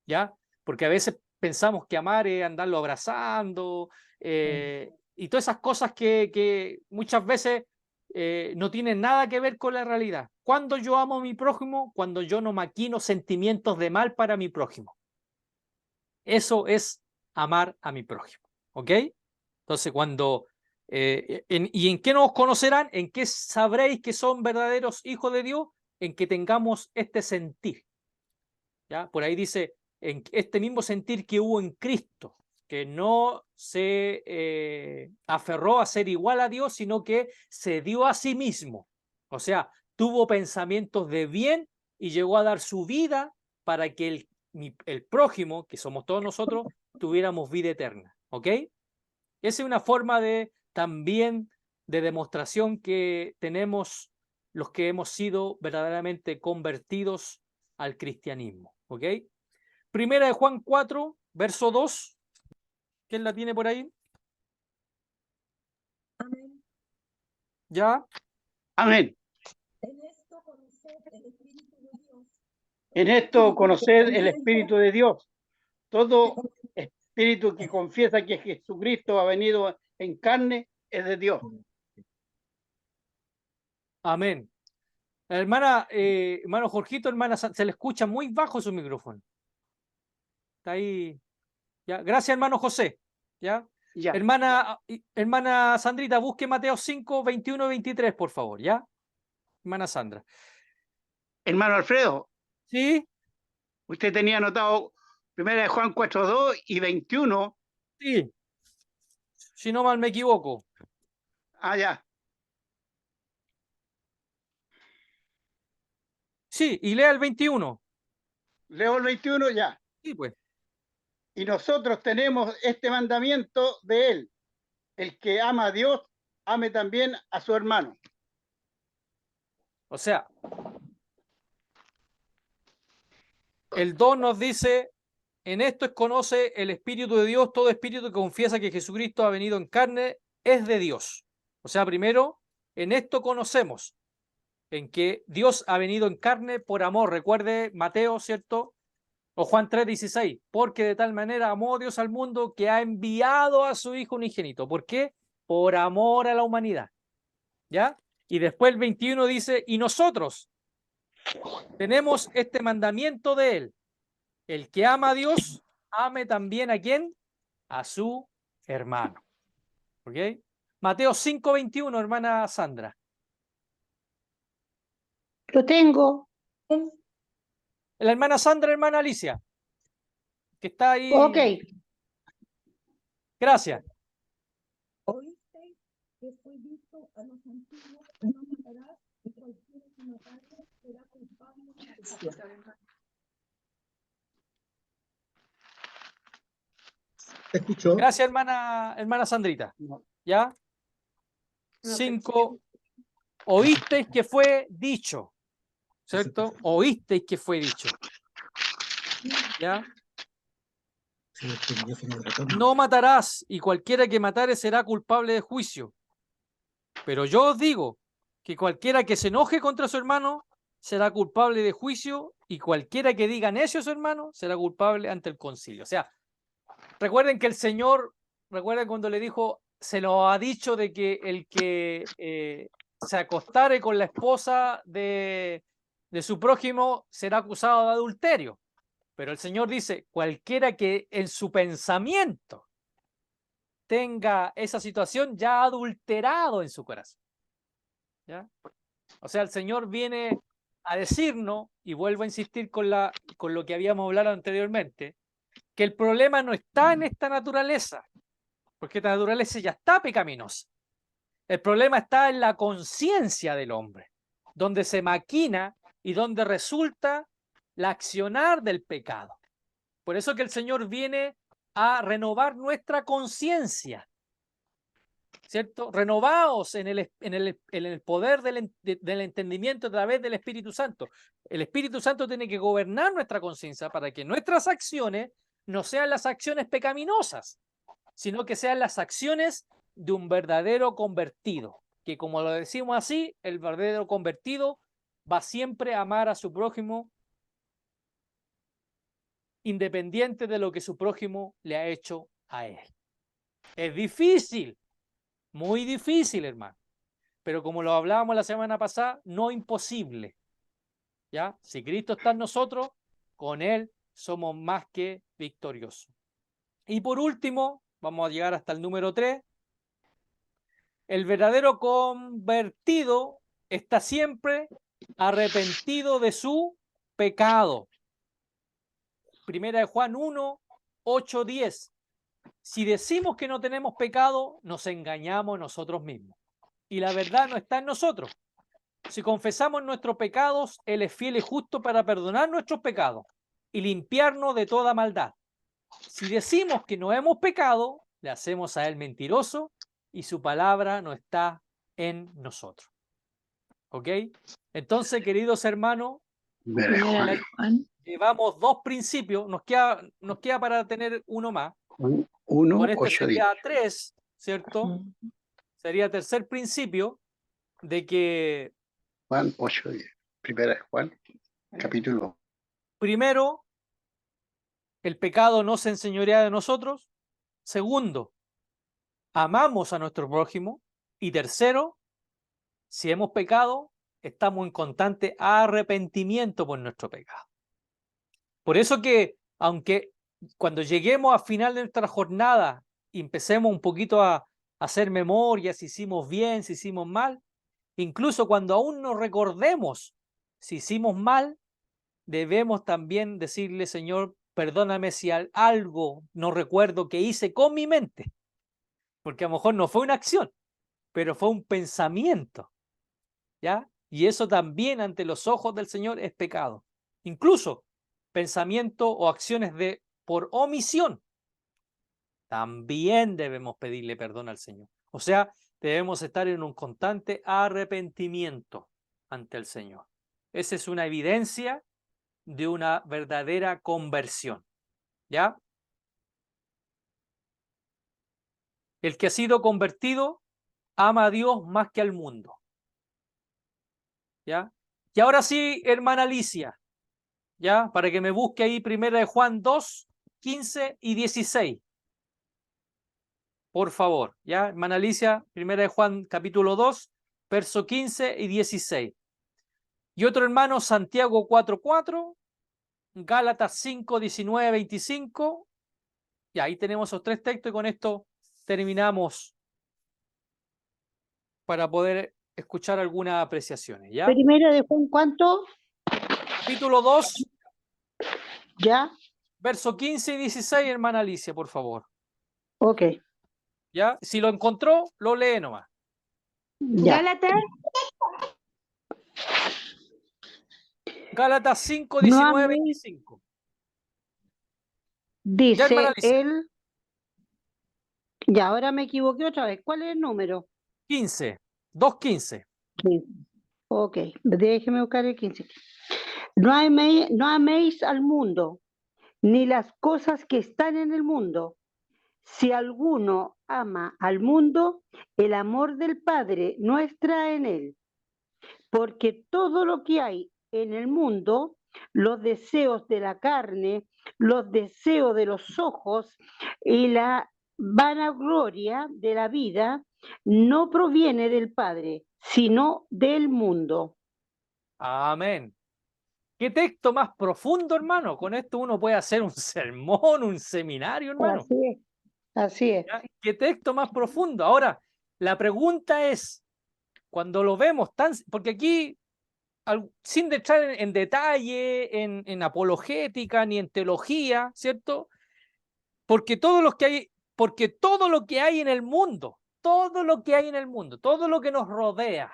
¿ya? Porque a veces pensamos que amar es andarlo abrazando y todas esas cosas que muchas veces no tienen nada que ver con la realidad. ¿Cuándo yo amo a mi prójimo? Cuando yo no maquino sentimientos de mal para mi prójimo. Eso es amar a mi prójimo, ¿ok? Entonces, ¿y en qué nos conocerán? ¿En qué sabréis que son verdaderos hijos de Dios? En que tengamos este sentir, ¿ya? Por ahí dice, en este mismo sentir que hubo en Cristo, que no se aferró a ser igual a Dios, sino que se dio a sí mismo. O sea, tuvo pensamientos de bien y llegó a dar su vida para que el prójimo, que somos todos nosotros, tuviéramos vida eterna. ¿Ok? Esa es una forma también de demostración que tenemos los que hemos sido verdaderamente convertidos al cristianismo. ¿Ok? Primera de Juan 4, verso 2. ¿Quién la tiene por ahí? Amén. ¿Ya? Amén. En esto conocer el Espíritu de Dios. En esto conocer el Confiesa Espíritu de Dios. Todo espíritu que confiesa que Jesucristo ha venido en carne es de Dios. Amén. Hermana, hermano Jorgito, hermana, se le escucha muy bajo su micrófono. Está ahí. ¿Ya? Gracias, hermano José. ¿Ya? Ya. Hermana Sandrita, busque Mateo 5, 21 y 23, por favor, ¿ya? Hermana Sandra. Hermano Alfredo, ¿Sí? usted tenía anotado 1 de Juan 4:2 y 21. Sí. Si no mal me equivoco. Ah, ya. Sí, y lea el 21. Leo el 21 ya. Sí, pues. Y nosotros tenemos este mandamiento de él. El que ama a Dios, ame también a su hermano. O sea, el 2 nos dice, en esto conoce el Espíritu de Dios, todo espíritu que confiesa que Jesucristo ha venido en carne es de Dios. O sea, primero, en esto conocemos, en que Dios ha venido en carne por amor. Recuerde Mateo, ¿cierto? O Juan 3:16, porque de tal manera amó Dios al mundo que ha enviado a su Hijo unigénito. ¿Por qué? Por amor a la humanidad. ¿Ya? Y después el 21 dice, y nosotros tenemos este mandamiento de él. El que ama a Dios, ame también a quién? A su hermano. ¿Ok? Mateo 5:21, hermana Sandra. Lo tengo. La hermana Sandra, hermana Alicia, que está ahí. Ok. Gracias. Oíste que fue dicho a los antiguos, no matarás, y cualquiera que matare será culpable de pecado. ¿Te escuchó? Gracias, hermana Sandrita. ¿Ya? 5. Oísteis que fue dicho, ¿cierto? Oísteis que fue dicho. ¿Ya? No matarás, y cualquiera que matare será culpable de juicio. Pero yo os digo que cualquiera que se enoje contra su hermano será culpable de juicio, y cualquiera que diga necio a su hermano será culpable ante el concilio. O sea, recuerden que el Señor, recuerden cuando le dijo, se nos ha dicho de que el que se acostare con la esposa de su prójimo será acusado de adulterio. Pero el Señor dice, cualquiera que en su pensamiento tenga esa situación ya adulterado en su corazón. ¿Ya? O sea, el Señor viene a decirnos, y vuelvo a insistir con lo que habíamos hablado anteriormente, que el problema no está en esta naturaleza, porque esta naturaleza ya está pecaminosa. El problema está en la conciencia del hombre, donde se maquina y donde resulta la accionar del pecado. Por eso que el Señor viene a renovar nuestra conciencia, ¿cierto? Renovaos en el poder del entendimiento a través del Espíritu Santo. El Espíritu Santo tiene que gobernar nuestra conciencia para que nuestras acciones no sean las acciones pecaminosas, sino que sean las acciones de un verdadero convertido, que como lo decimos así, el verdadero convertido va siempre a amar a su prójimo independiente de lo que su prójimo le ha hecho a él. Es difícil, muy difícil, hermano, pero como lo hablábamos la semana pasada, no imposible. ¿Ya? Si Cristo está en nosotros, con Él somos más que victoriosos. Y por último, vamos a llegar hasta el número 3. El verdadero convertido está siempre arrepentido de su pecado. Primera de Juan 1, 8, 10. Si decimos que no tenemos pecado, nos engañamos nosotros mismos. Y la verdad no está en nosotros. Si confesamos nuestros pecados, Él es fiel y justo para perdonar nuestros pecados y limpiarnos de toda maldad. Si decimos que no hemos pecado, le hacemos a Él mentiroso y su palabra no está en nosotros. ¿Ok? Entonces, queridos hermanos, Primera de Juan. Llevamos 2 principios, nos queda para tener uno más. 1, Con este 8, 10. sería 3, ¿cierto? Sería tercer principio de que Juan 8, 10. Primera de Juan, capítulo. primero, el pecado no se enseñorea de nosotros. Segundo, amamos a nuestro prójimo. Y tercero, si hemos pecado, estamos en constante arrepentimiento por nuestro pecado. Por eso que, aunque cuando lleguemos a final de nuestra jornada y empecemos un poquito a hacer memoria, si hicimos bien, si hicimos mal, incluso cuando aún no recordemos si hicimos mal, debemos también decirle, Señor, perdóname si algo no recuerdo que hice con mi mente, porque a lo mejor no fue una acción, pero fue un pensamiento, ¿ya? Y eso también ante los ojos del Señor es pecado. Incluso pensamiento o acciones por omisión, también debemos pedirle perdón al Señor. O sea, debemos estar en un constante arrepentimiento ante el Señor. Esa es una evidencia de una verdadera conversión, ¿ya? El que ha sido convertido ama a Dios más que al mundo, ¿ya? Y ahora sí, hermana Alicia, ¿ya? Para que me busque ahí 1 de Juan 2, 15 y 16. Por favor, ¿ya? Hermana Alicia, 1 de Juan capítulo 2, verso 15 y 16. Y otro hermano, Santiago 4, 4, Gálatas 5, 19, 25. Y ahí tenemos esos 3 textos y con esto terminamos para poder escuchar algunas apreciaciones, ¿ya? Primera de Juan, ¿cuánto? Capítulo 2, Ya, verso 15 y 16, hermana Alicia, por favor. ok. ¿Ya? Si lo encontró, lo lee nomás. Ya. Gálatas, Gálatas 5, No 19, améis, 25. Ya, hermana dice Alicia. él. Ya, ahora me equivoqué otra vez. ¿Cuál es el número? 15, 2:15. Sí. Ok, déjeme buscar el 15. No améis al mundo, ni las cosas que están en el mundo. Si alguno ama al mundo, el amor del Padre no está en él. Porque todo lo que hay en el mundo, los deseos de la carne, los deseos de los ojos y la vanagloria de la vida, no proviene del Padre, sino del mundo. Amén. ¿Qué texto más profundo, hermano? Con esto uno puede hacer un sermón, un seminario, hermano. Así es, así es. ¿Ya? ¿Qué texto más profundo? Ahora, la pregunta es, cuando lo vemos tan... Porque aquí, sin entrar en detalle, en apologética, ni en teología, ¿cierto? Porque todo lo que hay en el mundo, todo lo que hay en el mundo, todo lo que nos rodea,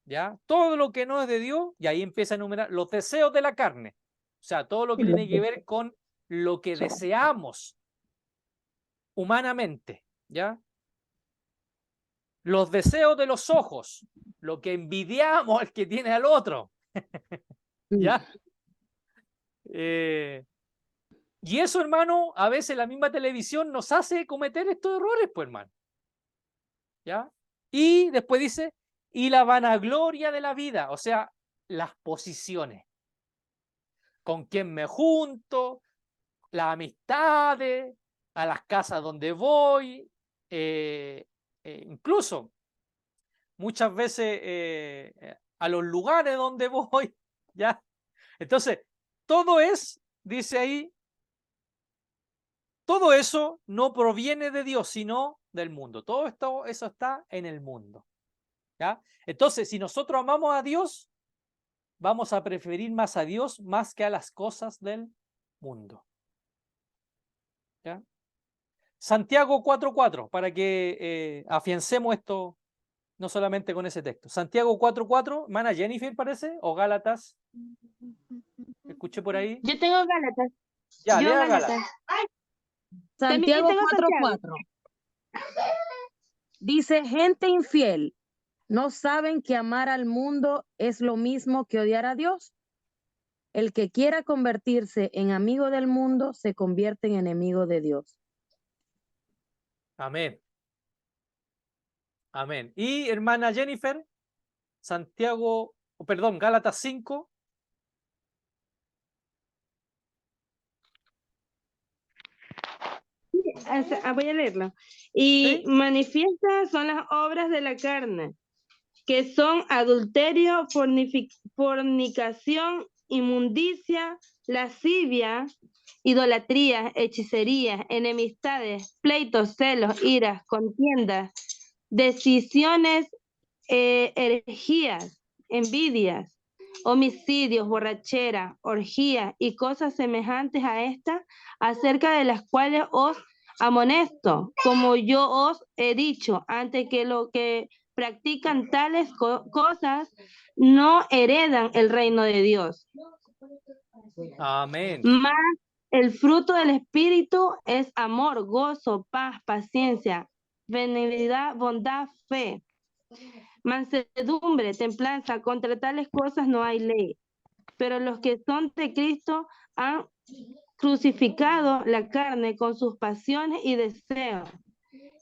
¿ya? Todo lo que no es de Dios, y ahí empieza a enumerar los deseos de la carne. O sea, todo lo que tiene que ver con lo que deseamos humanamente, ¿ya? Los deseos de los ojos, lo que envidiamos al que tiene al otro, ¿ya? Y eso, hermano, a veces la misma televisión nos hace cometer estos errores, pues, hermano. ¿Ya? Y después dice, y la vanagloria de la vida, o sea, las posiciones. Con quién me junto, las amistades, a las casas donde voy, incluso muchas veces a los lugares donde voy, ¿ya? Entonces, todo es, dice ahí, todo eso no proviene de Dios, sino del mundo. Todo eso está en el mundo, ¿ya? Entonces, si nosotros amamos a Dios, vamos a preferir más a Dios más que a las cosas del mundo, ¿ya? Santiago 4:4, para que afiancemos esto, no solamente con ese texto. Santiago 4:4, hermana Jennifer, parece, o Gálatas. Escuché por ahí. yo tengo Gálatas. Ya, Yo lea Gálatas. Gálatas. También Santiago tengo Santiago. 4:4. Dice, gente infiel, ¿No saben que amar al mundo es lo mismo que odiar a Dios? El que quiera convertirse en amigo del mundo se convierte en enemigo de Dios. Amén. Amén. Y hermana Jennifer, Santiago, perdón, Gálatas 5. Voy a leerlo. Y ¿Sí? manifiestas son las obras de la carne, que son adulterio, fornicación, inmundicia, lascivia, idolatría, hechicería, enemistades, pleitos, celos, iras, contiendas, decisiones, herejías, envidias, homicidios, borrachera, orgías y cosas semejantes a estas, acerca de las cuales os amonesto, como yo os he dicho, antes que lo que practican tales cosas no heredan el reino de Dios. Amén. Mas el fruto del Espíritu es amor, gozo, paz, paciencia, benignidad, bondad, fe, mansedumbre, templanza. Contra tales cosas no hay ley. Pero los que son de Cristo han crucificado la carne con sus pasiones y deseos.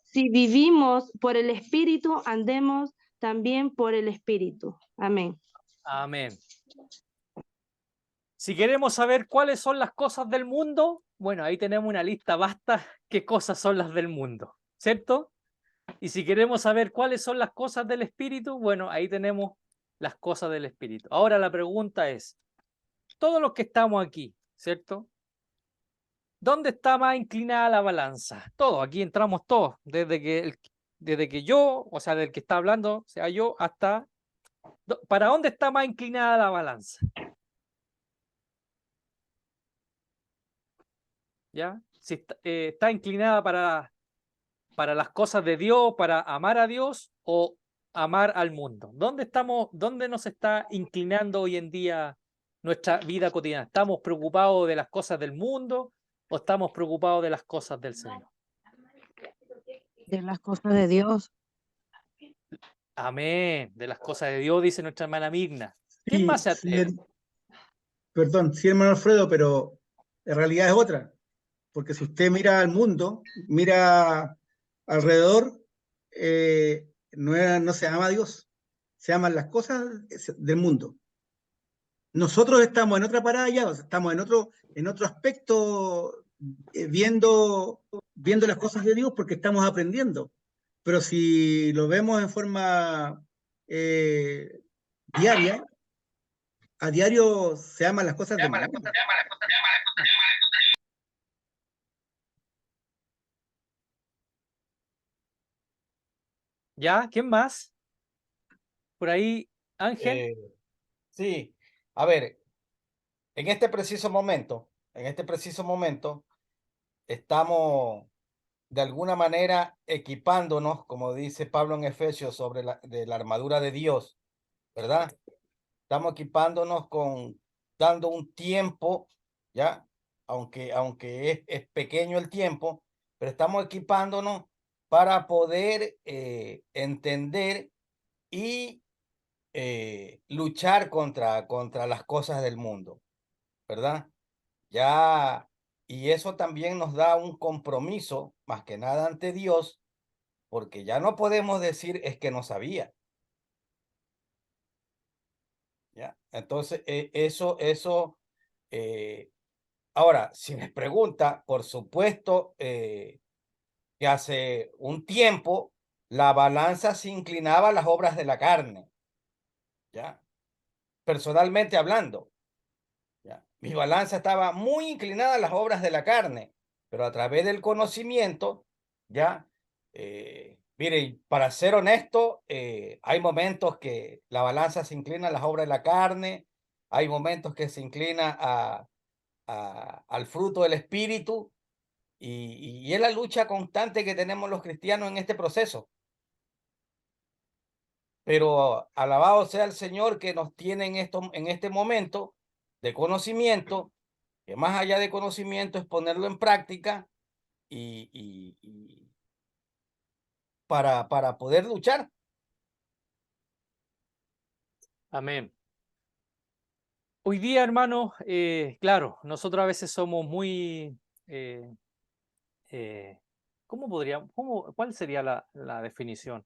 Si vivimos por el Espíritu, andemos también por el Espíritu. Amén. Amén. Si queremos saber cuáles son las cosas del mundo, bueno, ahí tenemos una lista vasta qué cosas son las del mundo, ¿cierto? Y si queremos saber cuáles son las cosas del Espíritu, bueno, ahí tenemos las cosas del Espíritu. Ahora la pregunta es, todos los que estamos aquí, ¿cierto? ¿Dónde está más inclinada la balanza? Todos, aquí entramos todos, desde que yo, o sea, del que está hablando, sea yo, hasta... ¿Para dónde está más inclinada la balanza? ¿Ya? Si está inclinada para las cosas de Dios, para amar a Dios o amar al mundo. ¿Dónde nos está inclinando hoy en día nuestra vida cotidiana? ¿Estamos preocupados de las cosas del mundo o estamos preocupados de las cosas del Señor? De las cosas de Dios. Amén. De las cosas de Dios, dice nuestra hermana Mirna. ¿Quién Sí, más se sí, atreve? perdón, sí, hermano Alfredo, pero la realidad es otra. Porque si usted mira al mundo, mira alrededor, no se ama a Dios, se aman las cosas del mundo. Nosotros estamos en otra parada ya, o sea, estamos en otro aspecto, viendo las cosas de Dios porque estamos aprendiendo. Pero si lo vemos en forma eh, diaria, a diario se aman las cosas del mundo. ¿Ya? ¿Quién más? Por ahí, Ángel. Sí, a ver, en este preciso momento, estamos de alguna manera equipándonos, como dice Pablo en Efesios, de la armadura de Dios, ¿verdad? Estamos equipándonos dando un tiempo, ¿ya? Aunque es pequeño el tiempo, pero estamos equipándonos para poder entender y luchar contra las cosas del mundo, ¿verdad? Ya, y eso también nos da un compromiso, más que nada ante Dios, porque ya no podemos decir es que no sabía, ¿ya? Entonces, eh, ahora, si me pregunta, por supuesto que hace un tiempo la balanza se inclinaba a las obras de la carne, ¿ya? Personalmente hablando, ¿ya? Mi balanza estaba muy inclinada a las obras de la carne, pero a través del conocimiento, ¿ya? Mire, para ser honesto, hay momentos que la balanza se inclina a las obras de la carne, hay momentos que se inclina al fruto del espíritu, y es la lucha constante que tenemos los cristianos en este proceso. Pero alabado sea el Señor que nos tiene en este momento de conocimiento, que más allá de conocimiento es ponerlo en práctica y para poder luchar. Amén. Hoy día, hermanos, claro, nosotros a veces somos muy, ¿cómo podríamos, cuál sería la definición?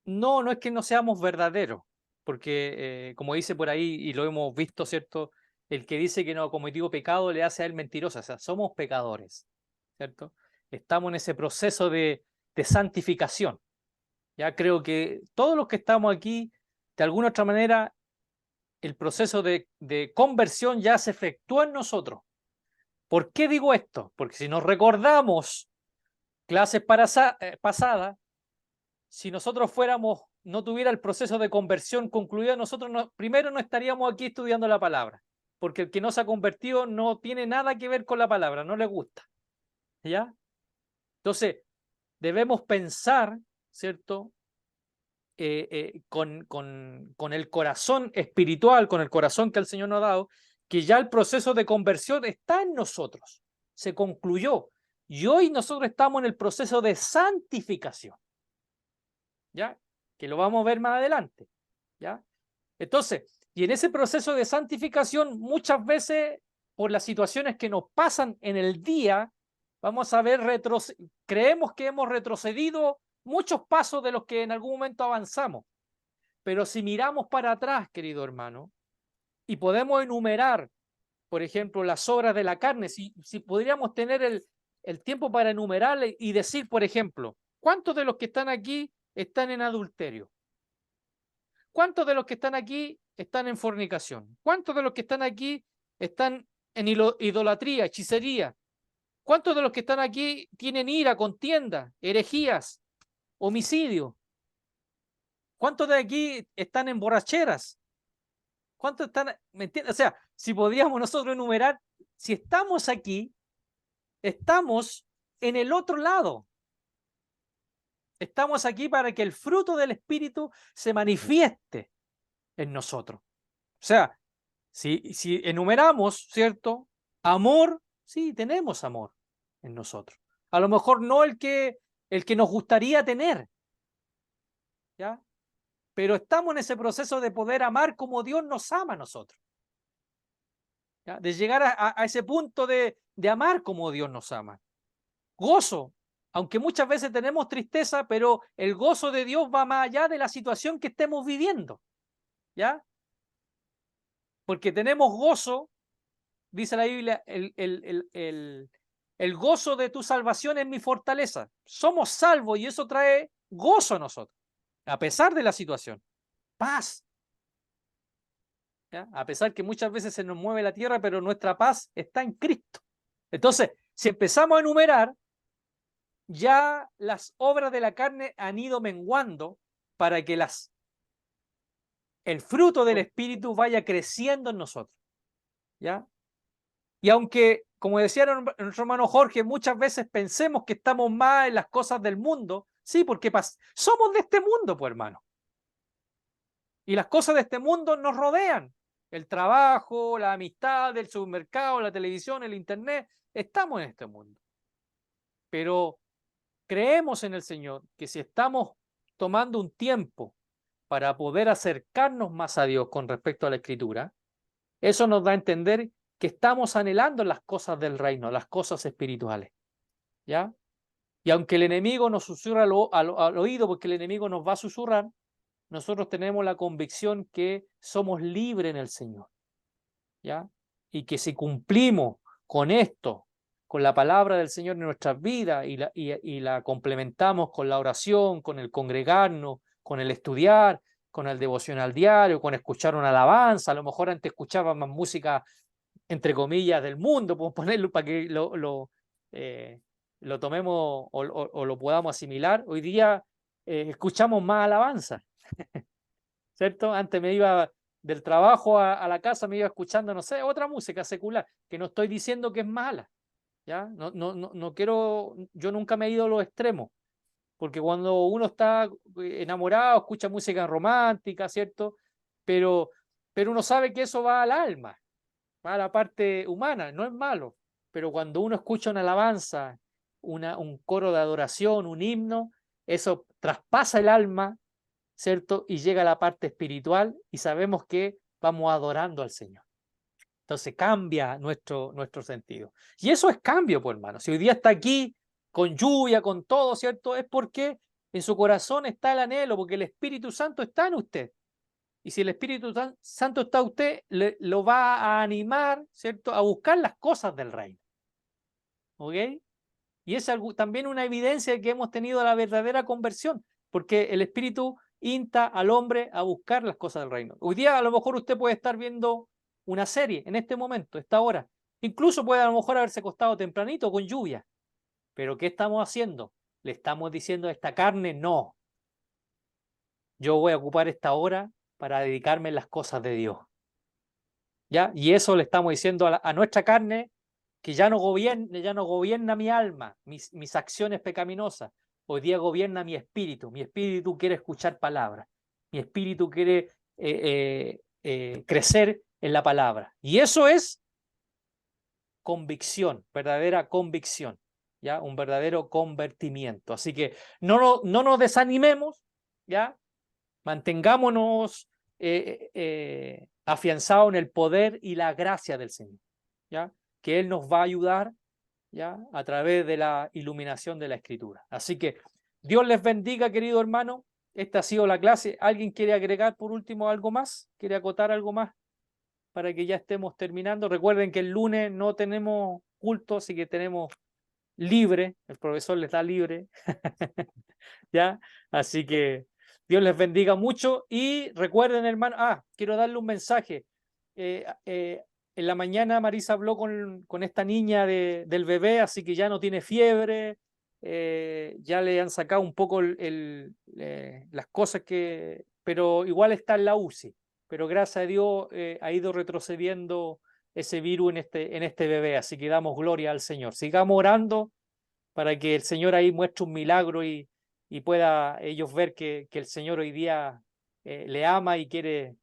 No es que no seamos verdaderos, porque como dice por ahí, y lo hemos visto, ¿cierto? El que dice que no ha cometido pecado le hace a él mentiroso, o sea, somos pecadores, ¿cierto? Estamos en ese proceso de santificación. Ya creo que todos los que estamos aquí, de alguna otra manera, el proceso de conversión ya se efectúa en nosotros. ¿Por qué digo esto? Porque si nos recordamos clases pasadas, si nosotros no tuviera el proceso de conversión concluido, nosotros primero no estaríamos aquí estudiando la palabra, porque el que no se ha convertido no tiene nada que ver con la palabra, no le gusta. ¿Ya? Entonces, debemos pensar, ¿cierto? Con el corazón espiritual, con el corazón que el Señor nos ha dado, que ya el proceso de conversión está en nosotros, se concluyó. Y hoy nosotros estamos en el proceso de santificación, ¿ya? Que lo vamos a ver más adelante, ¿ya? Entonces, y en ese proceso de santificación, muchas veces, por las situaciones que nos pasan en el día, vamos a ver, creemos que hemos retrocedido muchos pasos de los que en algún momento avanzamos. Pero si miramos para atrás, querido hermano, y podemos enumerar, por ejemplo, las obras de la carne, si podríamos tener el tiempo para enumerarle y decir, por ejemplo, ¿cuántos de los que están aquí están en adulterio? ¿Cuántos de los que están aquí están en fornicación? ¿Cuántos de los que están aquí están en idolatría, hechicería? ¿Cuántos de los que están aquí tienen ira, contienda, herejías, homicidio? ¿Cuántos de aquí están en borracheras? ¿Cuántos están? ¿Me entiendes? O sea, si podríamos nosotros enumerar, si estamos aquí, estamos en el otro lado. Estamos aquí para que el fruto del Espíritu se manifieste en nosotros. O sea, si enumeramos, ¿cierto? Amor, sí, tenemos amor en nosotros. A lo mejor no el que nos gustaría tener, ¿ya? Pero estamos en ese proceso de poder amar como Dios nos ama a nosotros, ¿ya? De llegar a ese punto de amar como Dios nos ama. Gozo, aunque muchas veces tenemos tristeza, pero el gozo de Dios va más allá de la situación que estemos viviendo, ¿ya? Porque tenemos gozo, dice la Biblia, el gozo de tu salvación es mi fortaleza. Somos salvos y eso trae gozo a nosotros, a pesar de la situación. Paz. ¿Ya? A pesar que muchas veces se nos mueve la tierra, pero nuestra paz está en Cristo. Entonces, si empezamos a enumerar, ya las obras de la carne han ido menguando para que el fruto del Espíritu vaya creciendo en nosotros, ¿ya? Y aunque, como decía nuestro hermano Jorge, muchas veces pensemos que estamos más en las cosas del mundo, sí, porque somos de este mundo, pues hermano. Y las cosas de este mundo nos rodean. El trabajo, la amistad, el supermercado, la televisión, el internet, estamos en este mundo. Pero creemos en el Señor que si estamos tomando un tiempo para poder acercarnos más a Dios con respecto a la Escritura, eso nos da a entender que estamos anhelando las cosas del reino, las cosas espirituales, ¿ya? Y aunque el enemigo nos susurra al oído, porque el enemigo nos va a susurrar, nosotros tenemos la convicción que somos libres en el Señor, ¿ya? Y que si cumplimos con esto, con la palabra del Señor en nuestras vidas y la complementamos con la oración, con el congregarnos, con el estudiar, con el devocional diario, con escuchar una alabanza, a lo mejor antes escuchaba más música, entre comillas, del mundo, podemos ponerlo para que lo tomemos o lo podamos asimilar. Hoy día escuchamos más alabanza, ¿cierto? Antes me iba del trabajo a la casa, me iba escuchando, no sé, otra música secular, que no estoy diciendo que es mala, ¿ya? No quiero, yo nunca me he ido a los extremos, porque cuando uno está enamorado, escucha música romántica, ¿cierto? Pero uno sabe que eso va al alma, va a la parte humana, no es malo, pero cuando uno escucha una alabanza, un coro de adoración, un himno, eso traspasa el alma ¿cierto? Y llega la parte espiritual y sabemos que vamos adorando al Señor. Entonces cambia nuestro sentido. Y eso es cambio, pues hermano. Si hoy día está aquí con lluvia, con todo, ¿cierto? Es porque en su corazón está el anhelo, porque el Espíritu Santo está en usted. Y si el Espíritu Santo está en usted, lo va a animar, ¿cierto? A buscar las cosas del reino. ¿Ok? Y es también una evidencia de que hemos tenido la verdadera conversión, porque el Espíritu insta al hombre a buscar las cosas del reino. Hoy día a lo mejor usted puede estar viendo una serie en este momento, esta hora. Incluso puede a lo mejor haberse acostado tempranito con lluvia. Pero ¿qué estamos haciendo? Le estamos diciendo a esta carne, no. Yo voy a ocupar esta hora para dedicarme a las cosas de Dios. ¿Ya? Y eso le estamos diciendo a nuestra carne, que ya no gobierna mi alma, mis acciones pecaminosas. Hoy día gobierna mi espíritu. Mi espíritu quiere escuchar palabras. Mi espíritu quiere crecer en la palabra. Y eso es convicción, verdadera convicción, ¿ya? Un verdadero convertimiento. Así que no nos desanimemos, ¿ya? Mantengámonos afianzados en el poder y la gracia del Señor, ¿ya? Que Él nos va a ayudar, ¿ya? A través de la iluminación de la Escritura. Así que Dios les bendiga, querido hermano. Esta ha sido la clase. ¿Alguien quiere agregar por último algo más? ¿Quiere acotar algo más para que ya estemos terminando? Recuerden que el lunes no tenemos culto, así que tenemos libre. El profesor les da libre. ¿Ya? Así que Dios les bendiga mucho. Y recuerden, hermano, quiero darle un mensaje. En la mañana Marisa habló con esta niña del bebé, así que ya no tiene fiebre, ya le han sacado un poco las cosas pero igual está en la UCI, pero gracias a Dios ha ido retrocediendo ese virus en este bebé, así que damos gloria al Señor. Sigamos orando para que el Señor ahí muestre un milagro y pueda ellos ver que el Señor hoy día le ama y quiere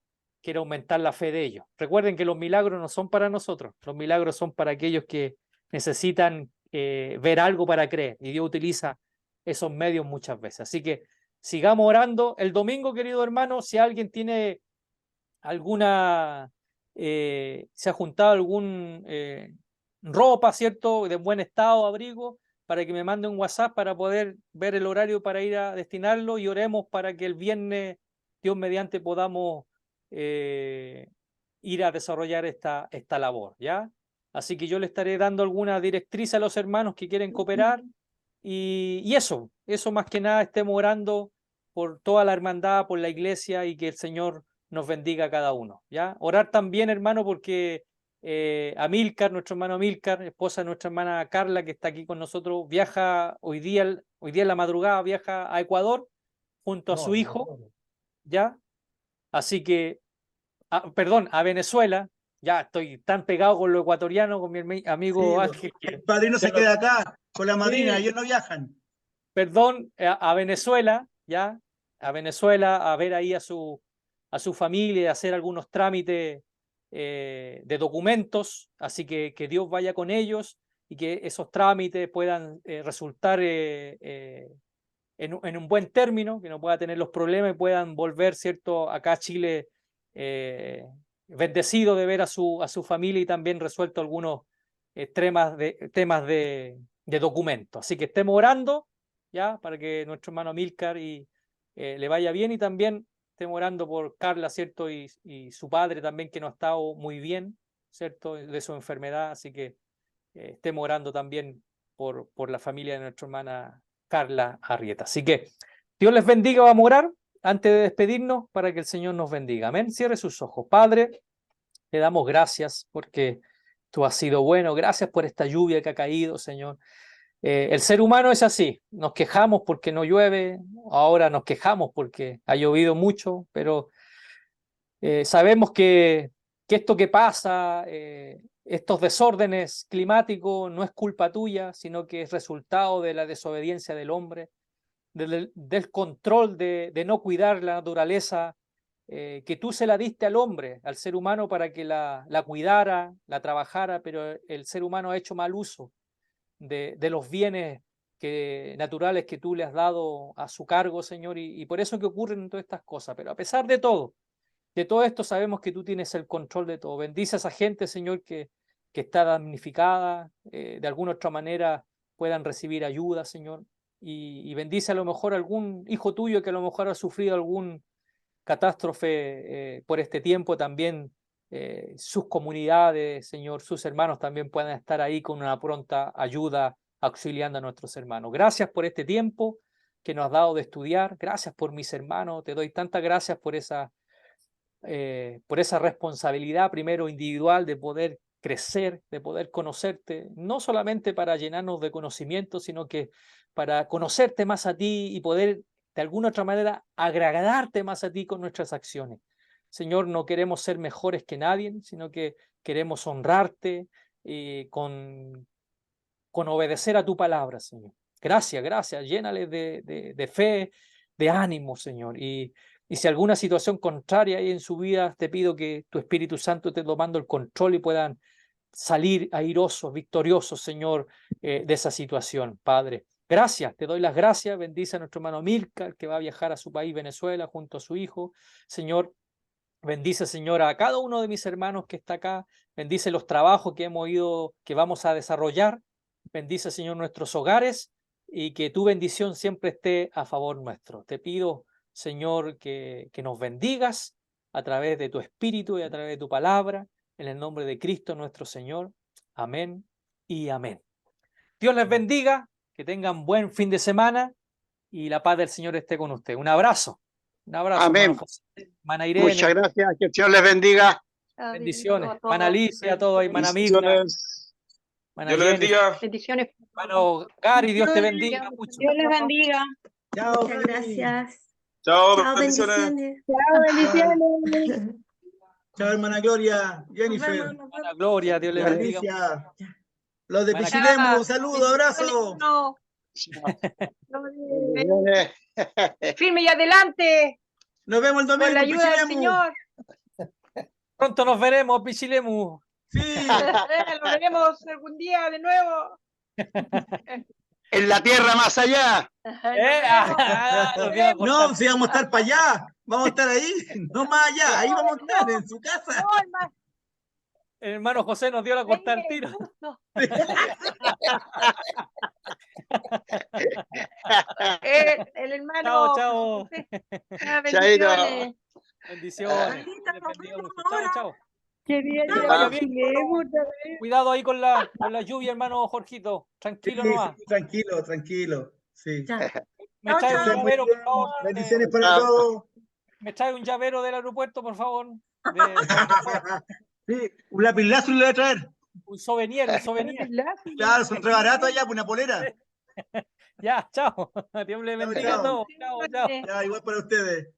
aumentar la fe de ellos. Recuerden que los milagros no son para nosotros, los milagros son para aquellos que necesitan ver algo para creer, y Dios utiliza esos medios muchas veces. Así que sigamos orando. El domingo, querido hermano, si alguien tiene alguna, se ha juntado algún ropa, ¿cierto?, de buen estado, abrigo, para que me mande un WhatsApp para poder ver el horario para ir a destinarlo, y oremos para que el viernes, Dios mediante, podamos ir a desarrollar esta labor, ¿ya? Así que yo le estaré dando alguna directriz a los hermanos que quieren cooperar, y eso más que nada, estemos orando por toda la hermandad, por la iglesia, y que el Señor nos bendiga a cada uno, ¿ya? Orar también, hermano, porque Amílcar, nuestro hermano Amílcar, esposa de nuestra hermana Carla, que está aquí con nosotros, viaja hoy día en la madrugada, viaja a Ecuador junto a su hijo, ¿ya? Así que, perdón, a Venezuela. Ya estoy tan pegado con lo ecuatoriano, con mi amigo Ángel. El padrino se queda acá con la madrina, ellos no viajan. Perdón, a Venezuela, ¿ya? A Venezuela, a ver ahí a su familia, a hacer algunos trámites de documentos, así que Dios vaya con ellos y que esos trámites puedan resultar en un buen término, que no pueda tener los problemas y puedan volver, ¿cierto?, acá a Chile bendecido de ver a su familia, y también resuelto algunos temas de documentos. Así que estemos orando, ¿ya?, para que nuestro hermano Amílcar le vaya bien, y también estemos orando por Carla, ¿cierto?, y su padre también, que no ha estado muy bien, ¿cierto?, de su enfermedad. Así que estemos orando también por la familia de nuestra hermana Carla Arrieta. Así que Dios les bendiga. Vamos a orar antes de despedirnos para que el Señor nos bendiga. Amén. Cierre sus ojos. Padre, te damos gracias porque tú has sido bueno. Gracias por esta lluvia que ha caído, Señor. El ser humano es así. Nos quejamos porque no llueve. Ahora nos quejamos porque ha llovido mucho, pero sabemos que esto que pasa, estos desórdenes climáticos, no es culpa tuya, sino que es resultado de la desobediencia del hombre, del control de no cuidar la naturaleza, que tú se la diste al hombre, al ser humano, para que la cuidara, la trabajara, pero el ser humano ha hecho mal uso de los bienes naturales que tú le has dado a su cargo, Señor, y por eso que ocurren todas estas cosas. Pero a pesar de todo esto, sabemos que tú tienes el control de todo. Bendice a esa gente, Señor, que está damnificada, de alguna otra manera puedan recibir ayuda, Señor, y bendice a lo mejor algún hijo tuyo que a lo mejor ha sufrido algún catástrofe por este tiempo también. Sus comunidades, Señor, sus hermanos también puedan estar ahí con una pronta ayuda, auxiliando a nuestros hermanos. Gracias por este tiempo que nos has dado de estudiar. Gracias por mis hermanos. Te doy tantas gracias por esa responsabilidad, primero individual, de poder crecer, de poder conocerte, no solamente para llenarnos de conocimiento, sino que para conocerte más a ti y poder de alguna otra manera agradarte más a ti con nuestras acciones. Señor, no queremos ser mejores que nadie, sino que queremos honrarte con obedecer a tu palabra, Señor. Gracias, llénale de fe, de ánimo, Señor. Y si alguna situación contraria hay en su vida, te pido que tu Espíritu Santo esté tomando el control y puedan salir airosos, victoriosos, Señor, de esa situación, Padre. Gracias, te doy las gracias. Bendice a nuestro hermano Milka, que va a viajar a su país, Venezuela, junto a su hijo. Señor, bendice, Señor, a cada uno de mis hermanos que está acá. Bendice los trabajos que vamos a desarrollar. Bendice, Señor, nuestros hogares y que tu bendición siempre esté a favor nuestro. Te pido, Señor, que nos bendigas a través de tu Espíritu y a través de tu palabra, en el nombre de Cristo nuestro Señor. Amén y amén. Dios les bendiga, que tengan buen fin de semana y la paz del Señor esté con usted. Un abrazo. Amén. Hermano José, hermana Irene. Muchas gracias, que el Señor les bendiga. Bendiciones. Hermana Alicia, a todos ahí, hermana Mirna. Bendiciones. Dios les bendiga. Bendiciones. Hermano Gary, Dios te bendiga mucho. Dios les bendiga. Chao, Muchas Gaby. gracias. Chao, Chao, bendiciones. Chao, bendiciones. Chao, hermana Gloria, Jennifer, Hermana Gloria, Dios les bendiga. Alicia. Los de Hermana Pichilemu, un saludo, abrazo. No. Bendiciones. Firme y adelante. Nos vemos el domingo. Con la ayuda del Pichilemu. Señor. Pronto nos veremos, Pichilemu. Sí. Lo veremos algún día de nuevo. En la tierra más allá. No, si vamos a estar para allá, vamos a estar ahí, no más allá, ahí vamos a estar, en su casa. El hermano José nos dio la corta al tiro. El hermano. Chao. Bendiciones. Bendiciones. Chao. Qué bien, Que vaya bien. Cuidado ahí con la lluvia, hermano Jorgito. Tranquilo Sí, nomás. sí, tranquilo. Sí. Me trae un llavero, por favor. Bendiciones para todos. Me trae un llavero del aeropuerto, por favor. Sí, un lapislazo le voy a traer. Un souvenir. Claro, son re baratos allá, una polera. Ya, chao. Dios les bendiga a todos. Chao. Ya, igual para ustedes.